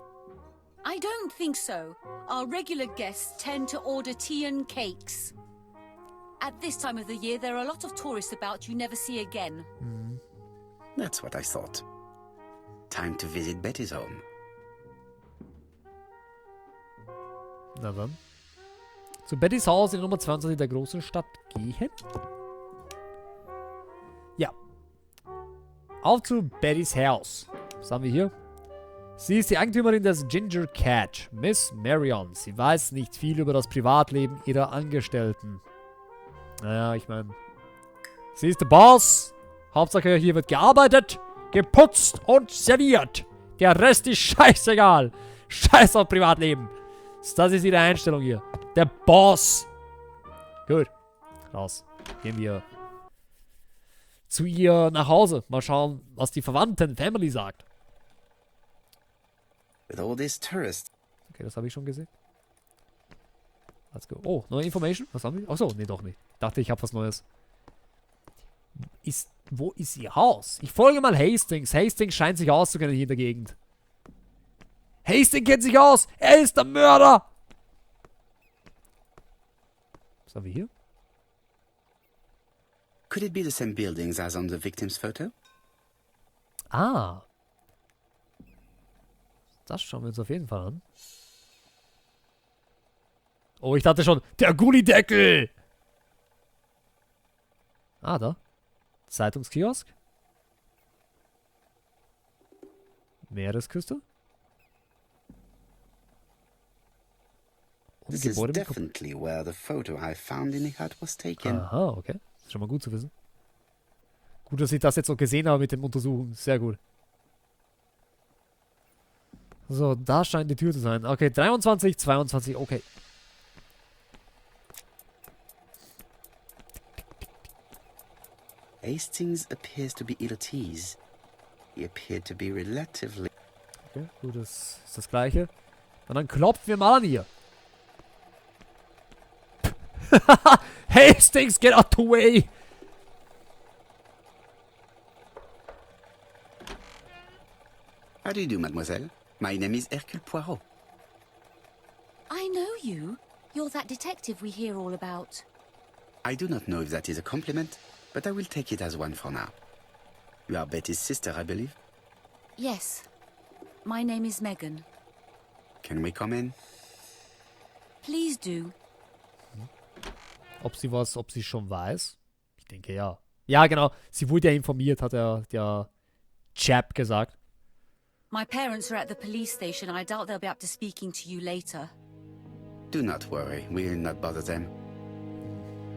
I don't think so. Our regular guests tend to order tea and cakes. At this time of the year, there are a lot of tourists about you never see again. That's what I thought. Time to visit Betty's home. Na dann. Zu Bettys Haus in Nummer 22 der großen Stadt gehen. Ja. Auf zu Bettys Haus. Was haben wir hier? Sie ist die Eigentümerin des Ginger Cat, Miss Marion. Sie weiß nicht viel über das Privatleben ihrer Angestellten. Naja, ich meine... Sie ist der Boss. Hauptsache, hier wird gearbeitet, geputzt und serviert. Der Rest ist scheißegal. Scheiß auf Privatleben. Das ist ihre Einstellung hier. Der Boss. Gut. Raus. Gehen wir zu ihr nach Hause. Mal schauen, was die Verwandten, Family sagt. With all these tourists, Okay, das habe ich schon gesehen. Let's go. Oh, neue Information? Was haben wir? Achso, nee, doch nicht. Dachte, ich habe was Neues. Wo ist ihr Haus? Ich folge mal Hastings. Hastings scheint sich auszukennen hier in der Gegend. Hastings kennt sich aus. Er ist der Mörder. Was haben wir hier? could it be the same buildings as on the victim's photo? Ah. Das schauen wir uns auf jeden Fall an. Oh, ich dachte schon, der Gullideckel! Ah, da. Zeitungskiosk. Meeresküste. This is definitely where the photo I found in the hut was taken. Aha, okay. Das ist schon mal gut zu wissen. Gut, dass ich das jetzt auch gesehen habe mit dem Untersuchen. Sehr gut. So, da scheint die Tür zu sein. Okay, 23, 22, okay. Hastings appears to be ill at ease. He appeared to be relatively... Okay, gut, das ist das Gleiche. Und dann klopfen wir mal an hier. Hastings, get out the way! How do you do, mademoiselle? My name is Hercule Poirot. I know you. You're that detective we hear all about. I do not know if that is a compliment, but I will take it as one for now. You are Betty's sister, I believe? Yes. My name is Megan. Can we come in? Please do. Ob sie schon weiß? Ich denke ja. Ja, genau. Sie wurde ja informiert, hat der Chap gesagt. My parents are at the police station. I doubt they'll be up to speaking to you later. Do not worry. We will not bother them.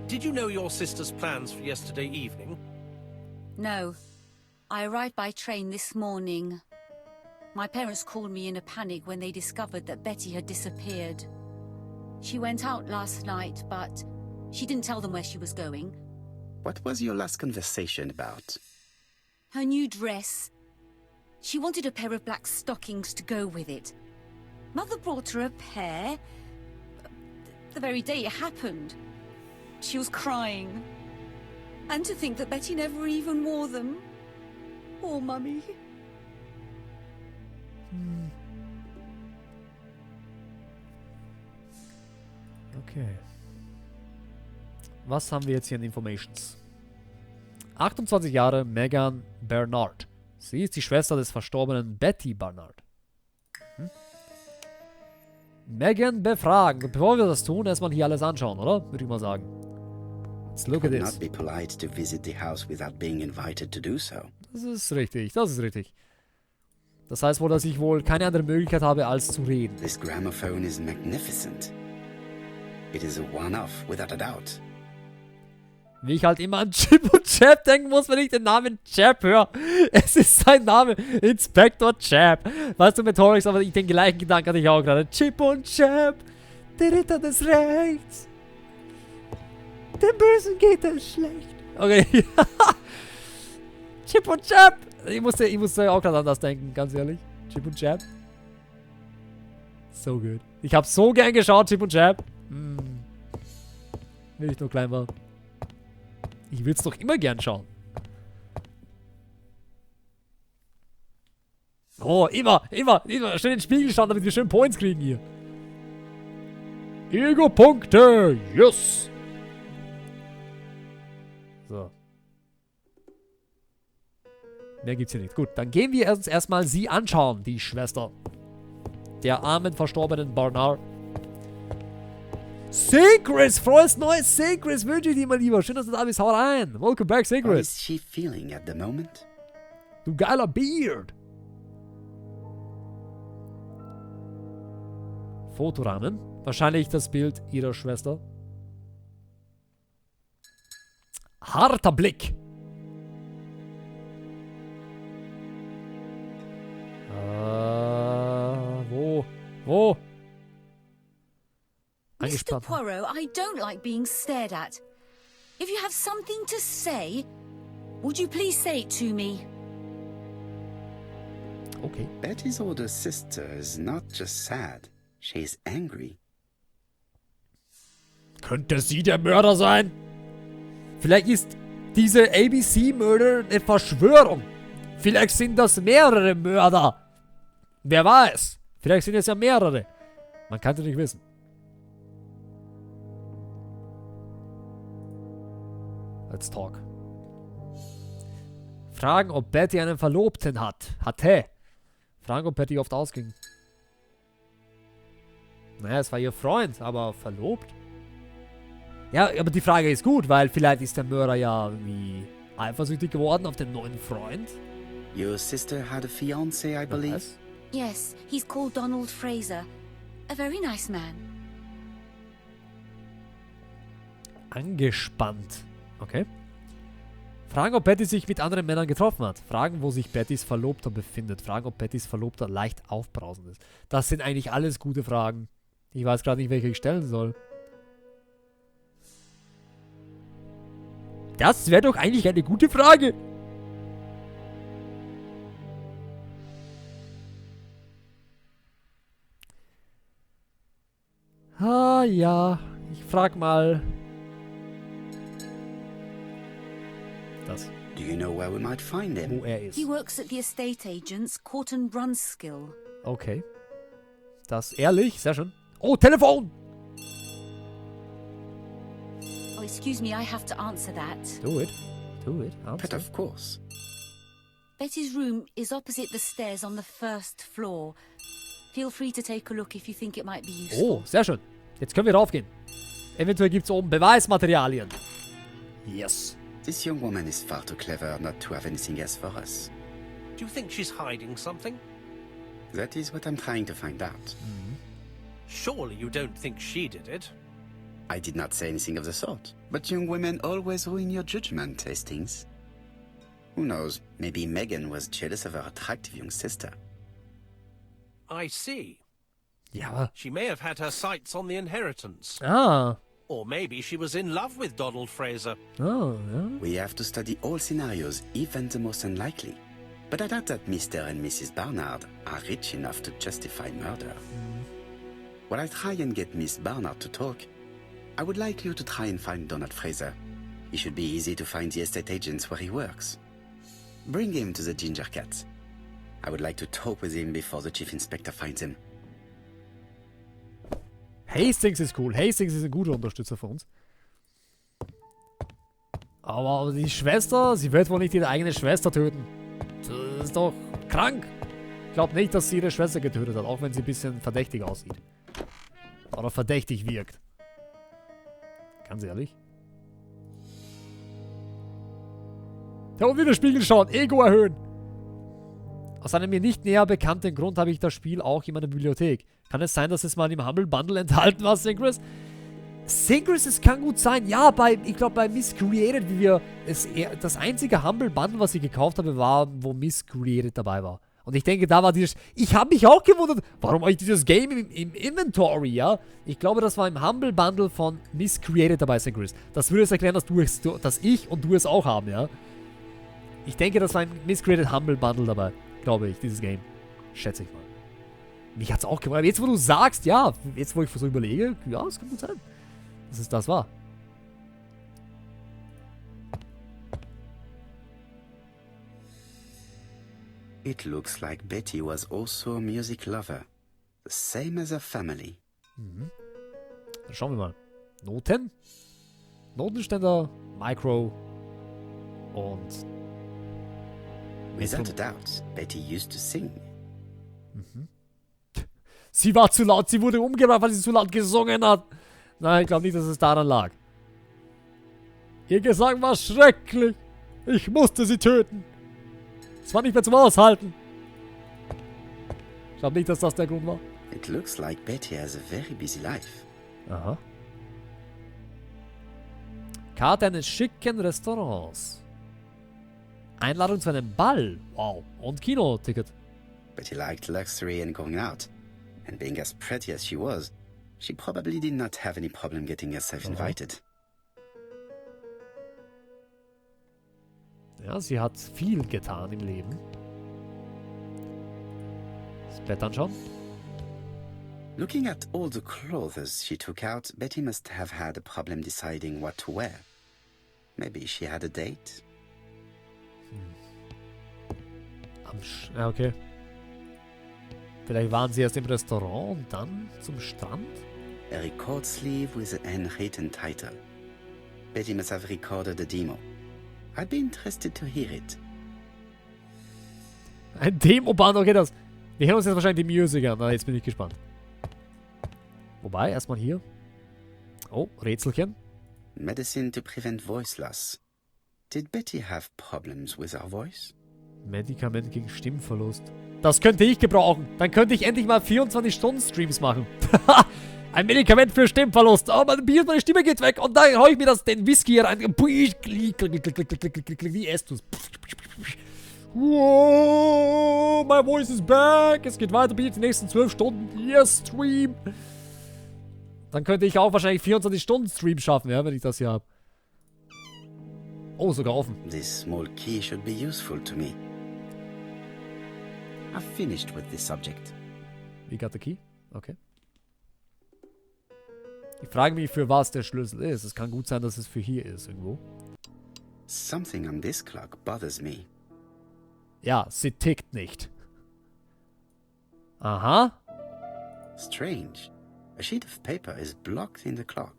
Did you know your sister's plans for yesterday evening? No. I arrived by train this morning. My parents called me in a panic when they discovered that Betty had disappeared. She went out last night, but she didn't tell them where she was going. What was your last conversation about? Her new dress. She wanted a pair of black stockings to go with it. Mother brought her a pair. The very day it happened. She was crying. And to think that Betty never even wore them. Poor Mummy. Okay. Was haben wir jetzt hier in Informations? 28 Jahre, Megan Bernard. Sie ist die Schwester des verstorbenen Betty Bernard. Megan befragen. Bevor wir das tun, erstmal hier alles anschauen, oder? Würde ich mal sagen. Let's look at this. Not be polite to visit the house without being invited to do so. Das ist richtig, das ist richtig. Das heißt wohl, dass ich wohl keine andere Möglichkeit habe, als zu reden. This gramophone is magnificent. It is a one-off, without a doubt. Wie ich halt immer an Chip und Chap denken muss, wenn ich den Namen Chap höre. Es ist sein Name, Inspector Chap. Weißt du, mit Horrocks, aber den gleichen Gedanken hatte ich auch gerade. Chip und Chap, der Ritter des Rechts. Dem Bösen geht es schlecht. Okay. Chip und Chap. Ich musste auch gerade an das denken, ganz ehrlich. Chip und Chap. So gut. Ich habe so gern geschaut, Chip und Chap. Wenn ich nur klein war. Ich will es doch immer gern schauen. Oh, immer. Schön in den Spiegel schauen, damit wir schön Points kriegen hier. Ego-Punkte. Yes. So. Mehr gibt's hier nicht. Gut, dann gehen wir uns erstmal sie anschauen, die Schwester. Der armen, verstorbenen Bernard. Sigris, frohes neues Sigris, wünsche ich dir mal lieber. Schön, dass du da bist. Hau rein. Welcome back, How Sigris. is she feeling at the moment? Du geiler Beard. Fotorahmen. Wahrscheinlich das Bild ihrer Schwester. Harter Blick. Wo? Mr. Poirot, I don't like being stared at. If you have something to say, would you please say it to me? Okay. Betty's older sister is not just sad. She's angry. Könnte sie der Mörder sein? Vielleicht ist diese ABC-Mörder eine Verschwörung. Vielleicht sind das mehrere Mörder. Wer weiß? Vielleicht sind es ja mehrere. Man kann es nicht wissen. Let's talk. Fragen, ob Betty einen Verlobten hatte. Fragen, ob Betty oft ausging. Naja, es war ihr Freund, aber verlobt? Ja, aber die Frage ist gut, weil vielleicht ist der Mörder ja irgendwie eifersüchtig geworden auf den neuen Freund. Your sister had a fiancé, I believe? Yes, he's called Donald Fraser. A very nice man. Angespannt. Okay. Fragen, ob Betty sich mit anderen Männern getroffen hat. Fragen, wo sich Bettys Verlobter befindet. Fragen, ob Bettys Verlobter leicht aufbrausend ist. Das sind eigentlich alles gute Fragen. Ich weiß gerade nicht, welche ich stellen soll. Das wäre doch eigentlich eine gute Frage. Ah ja, ich frag mal. Das. Do you know where we might find him? Wo er ist. He works at the estate agent's Corton Brunskill. Okay. Das ehrlich, sehr schön. Oh, Telefon! Oh, excuse me, I have to answer that. Do it. Do it. But Answer. of course. Betty's room is opposite the stairs on the first floor. Feel free to take a look if you think it might be useful. Oh, sehr schön. Jetzt können wir raufgehen. Eventuell gibt es oben Beweismaterialien. Yes. This young woman is far too clever not to have anything else for us. Do you think she's hiding something? That is what I'm trying to find out. Surely you don't think she did it? I did not say anything of the sort. But young women always ruin your judgment, Hastings. Who knows, maybe Megan was jealous of her attractive young sister. I see. Ja, aber... She may have had her sights on the inheritance. Ah. Or maybe she was in love with Donald Fraser. Oh, ja. We have to study all scenarios, even the most unlikely. But I doubt that Mr. and Mrs. Barnard are rich enough to justify murder. While I try and get Miss Barnard to talk, I would like you to try and find Donald Fraser. It should be easy to find the estate agents where he works. Bring him to the Ginger Cat. I would like to talk with him before the Chief Inspector finds him. Hastings ist cool. Hastings ist ein guter Unterstützer für uns. Aber die Schwester, sie wird wohl nicht ihre eigene Schwester töten. Das ist doch krank. Ich glaube nicht, dass sie ihre Schwester getötet hat, auch wenn sie ein bisschen verdächtig aussieht. Oder verdächtig wirkt. Ganz ehrlich. Ja, und wieder Spiegel schauen. Ego erhöhen. Aus einem mir nicht näher bekannten Grund habe ich das Spiel auch in meiner Bibliothek. Kann es sein, dass es mal im Humble Bundle enthalten war, Synchros? Synchros, es kann gut sein. Ja, ich glaube bei Miss Created, das einzige Humble Bundle, was ich gekauft habe, war, wo Miss Created dabei war. Und ich denke, da war dieses... Ich habe mich auch gewundert, warum habe ich dieses Game im Inventory, ja? Ich glaube, das war im Humble Bundle von Miss Created dabei, Synchros. Das würde es erklären, dass ich und du es auch haben, ja? Ich denke, das war im Miss Created Humble Bundle dabei. Glaube ich, dieses Game. Schätze ich mal. Mich hat's auch gewundert. Jetzt, wo du sagst, ja, jetzt, wo ich so überlege, ja, es kann gut sein, dass es das war. It looks like Betty was also a music lover. The same as her family. Mhm. Dann schauen wir mal. Noten. Notenständer, Micro und... Without a doubt, Betty used to sing. Mhm. Sie war zu laut, sie wurde umgebracht, weil sie zu laut gesungen hat. Nein, ich glaube nicht, dass es daran lag. Ihr Gesang war schrecklich. Ich musste sie töten. Es war nicht mehr zum Aushalten. Ich glaube nicht, dass das der Grund war. It looks like Betty has a very busy life. Aha. Karte eines schicken Restaurants. Einladung zu einem Ball. Wow. Und Kinoticket. Betty liked luxury and going out. And being as pretty as she was, she probably did not have any problem getting herself invited. Ja, sie hat viel getan im Leben. Das Bett anschauen. Looking at all the clothes she took out, Betty must have had a problem deciding what to wear. Maybe she had a date? Ja, okay. Vielleicht waren sie erst im Restaurant und dann zum Strand? A record sleeve with an handwritten title. Betty must have recorded a demo. I'd be interested to hear it. Ein Demoband, okay, das. Wir hören uns jetzt wahrscheinlich die Musik an. Na, jetzt bin ich gespannt. Wobei, erstmal hier. Oh, Rätselchen. Medicine to prevent voice loss. Did Betty have problems with her voice? Medikament gegen Stimmverlust. Das könnte ich gebrauchen. Dann könnte ich endlich mal 24-Stunden-Streams machen. Ein Medikament für Stimmverlust. Oh, meine Stimme geht weg. Und dann hau ich mir den Whisky hier rein. Wie esst du's? Wow, my voice is back. Es geht weiter bis die nächsten 12 Stunden. Yes, Stream. Dann könnte ich auch wahrscheinlich 24 Stunden Stream schaffen, ja, wenn ich das hier habe. Oh, sogar offen. This small key should be useful to me. I've finished with this subject. We got the key? Okay. Ich frage mich, für was der Schlüssel ist. Es kann gut sein, dass es für hier ist, irgendwo. Something on this clock bothers me. Ja, sie tickt nicht. Aha. Strange. A sheet of paper is blocked in the clock.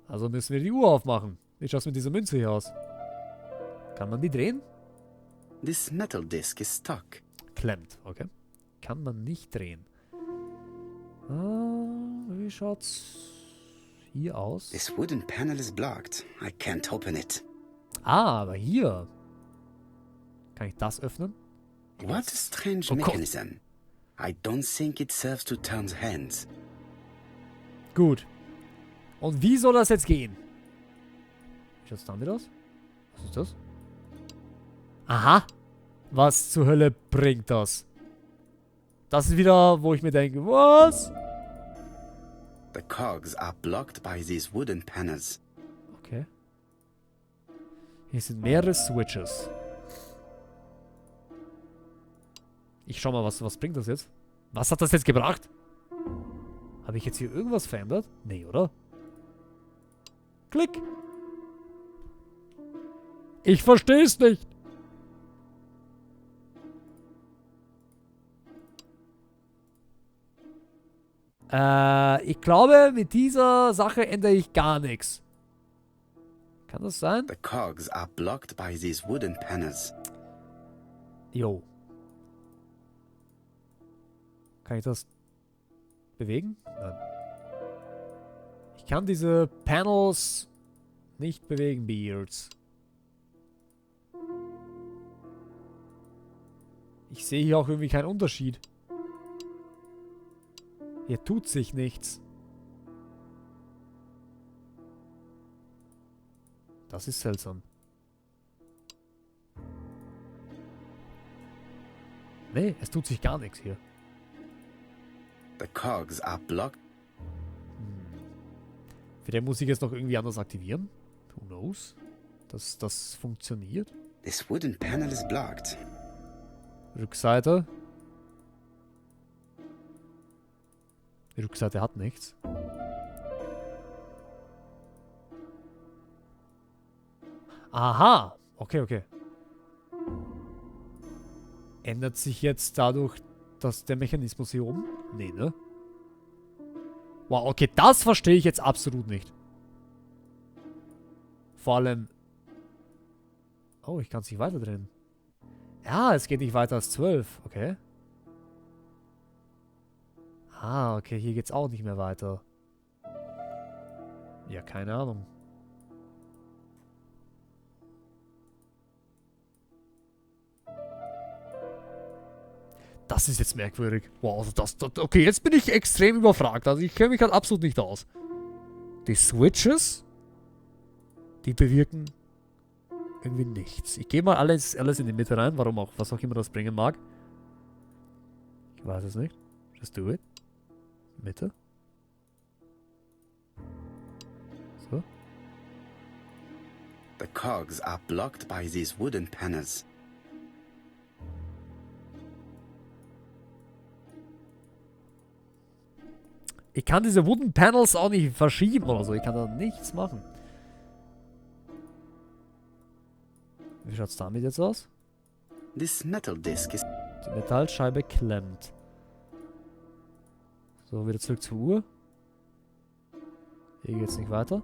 Also müssen wir die Uhr aufmachen. Wie schaut's mit dieser Münze hier aus? Kann man die drehen? This metal disc is stuck. Klemmt, okay. Kann man nicht drehen. Wie schaut's hier aus? This wooden panel is blocked. I can't open it. Ah, aber hier. Kann ich das öffnen? What a strange Oh Gott. mechanism. I don't think it serves to turn the hands. Gut. Und wie soll das jetzt gehen? Wie schaut's damit aus? Was ist das? Aha. Was zur Hölle bringt das? Das ist wieder, wo ich mir denke, was? The cogs are blocked by these wooden panels. Okay. Hier sind mehrere Switches. Ich schau mal, was bringt das jetzt? Was hat das jetzt gebracht? Habe ich jetzt hier irgendwas verändert? Nee, oder? Klick. Ich verstehe es nicht. Ich glaube, mit dieser Sache ändere ich gar nichts. Kann das sein? The cogs are blocked by these wooden panels. Jo. Kann ich das bewegen? Nein. Ich kann diese Panels nicht bewegen, Beards. Ich sehe hier auch irgendwie keinen Unterschied. Hier tut sich nichts. Das ist seltsam. Nee, es tut sich gar nichts hier. The cogs are blocked. Vielleicht muss ich jetzt noch irgendwie anders aktivieren. Who knows? Dass das funktioniert. This wooden panel is blocked. Rückseite. Die Rückseite hat nichts. Aha. Okay, okay. Ändert sich jetzt dadurch der Mechanismus hier oben? Nee, ne? Wow, okay, das verstehe ich jetzt absolut nicht. Vor allem... Oh, ich kann es nicht weiter drehen. Ja, es geht nicht weiter als 12. Okay. Ah, okay, hier geht's auch nicht mehr weiter. Ja, keine Ahnung. Das ist jetzt merkwürdig. Wow, also okay, jetzt bin ich extrem überfragt. Also ich kenne mich halt absolut nicht aus. Die Switches, die bewirken irgendwie nichts. Ich gehe mal alles in die Mitte rein, warum auch, was auch immer das bringen mag. Ich weiß es nicht. Just do it. Mitte. So. The cogs are blocked by these wooden panels. Ich kann diese Wooden Panels auch nicht verschieben oder so. Ich kann da nichts machen. Wie schaut's damit jetzt aus? This metal disc is... Die Metallscheibe klemmt. So, wieder zurück zur Uhr. Hier geht's nicht weiter.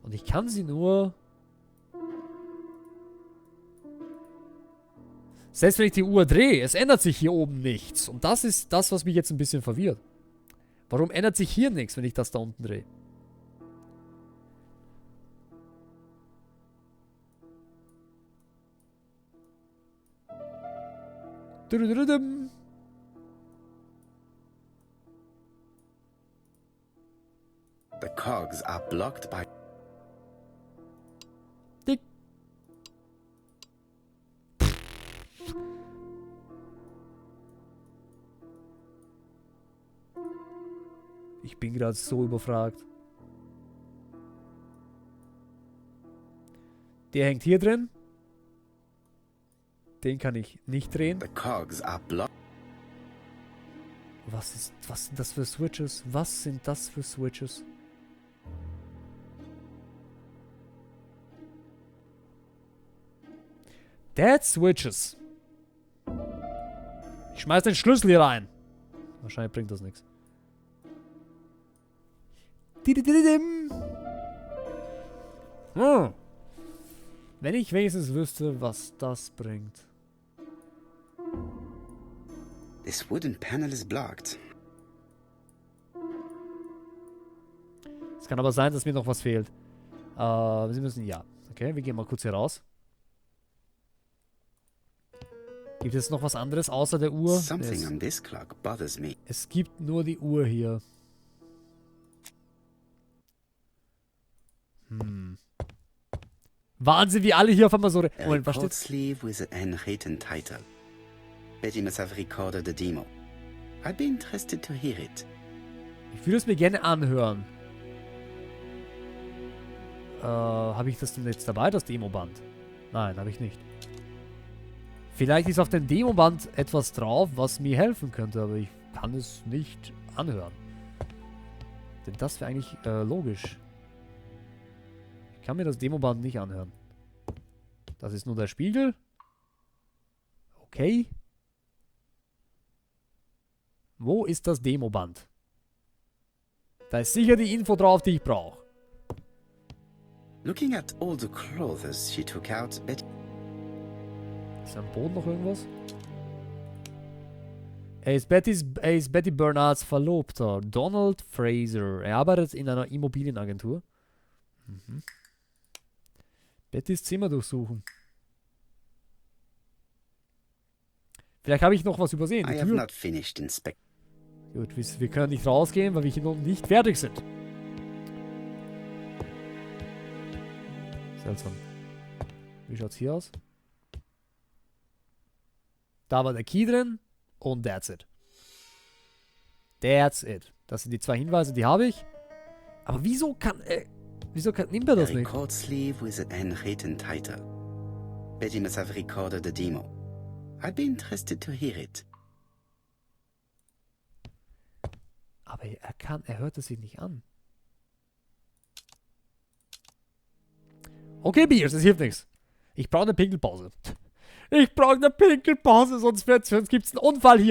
Und ich kann sie nur... Selbst wenn ich die Uhr drehe, es ändert sich hier oben nichts. Und das ist das, was mich jetzt ein bisschen verwirrt. Warum ändert sich hier nichts, wenn ich das da unten drehe? The cogs are blocked by... Dick. Ich bin gerade so überfragt. Der hängt hier drin. Den kann ich nicht drehen. The cogs are blocked. Was sind das für Switches? Was sind das für Switches? Dead Switches. Ich schmeiß den Schlüssel hier rein. Wahrscheinlich bringt das nichts. Hm. Wenn ich wenigstens wüsste, was das bringt. This wooden panel is blocked. Es kann aber sein, dass mir noch was fehlt. Sie müssen... Ja. Okay, wir gehen mal kurz hier raus. Gibt es noch was anderes außer der Uhr? Something on this clock bothers me. Es gibt nur die Uhr hier. Wahnsinn, wie alle hier auf einmal so... Moment, was Record steht's? sleeve with an handwritten title. Betty must have recorded the demo. I'd be interested to hear it. Ich würde es mir gerne anhören. Habe ich das denn jetzt dabei, das Demoband? Nein, habe ich nicht. Vielleicht ist auf dem Demoband etwas drauf, was mir helfen könnte, aber ich kann es nicht anhören. Denn das wäre eigentlich logisch. Ich kann mir das Demoband nicht anhören. Das ist nur der Spiegel. Okay. Wo ist das Demoband? Da ist sicher die Info drauf, die ich brauche. Looking at all the clothes she took out, Betty... Ist am Boden noch irgendwas? Er ist Betty Bernards Verlobter, Donald Fraser. Er arbeitet in einer Immobilienagentur. Bettys Zimmer durchsuchen. Vielleicht habe ich noch was übersehen. I Die have Tür. not finished inspecting. Gut, wir können nicht rausgehen, weil wir hier noch nicht fertig sind. Seltsam. Wie schaut's hier aus? Da war der Key drin und that's it. That's it. Das sind die zwei Hinweise, die habe ich. Aber wieso nimmt er das A nicht? record sleeve with an handwritten title. Betty must have recorded the demo. I'd be interested to hear it. Aber er hört es sich nicht an. Okay, Biers, das hilft nichts. Ich brauche eine Pinkelpause. Ich brauche eine Pinkelpause, sonst gibt's einen Unfall hier.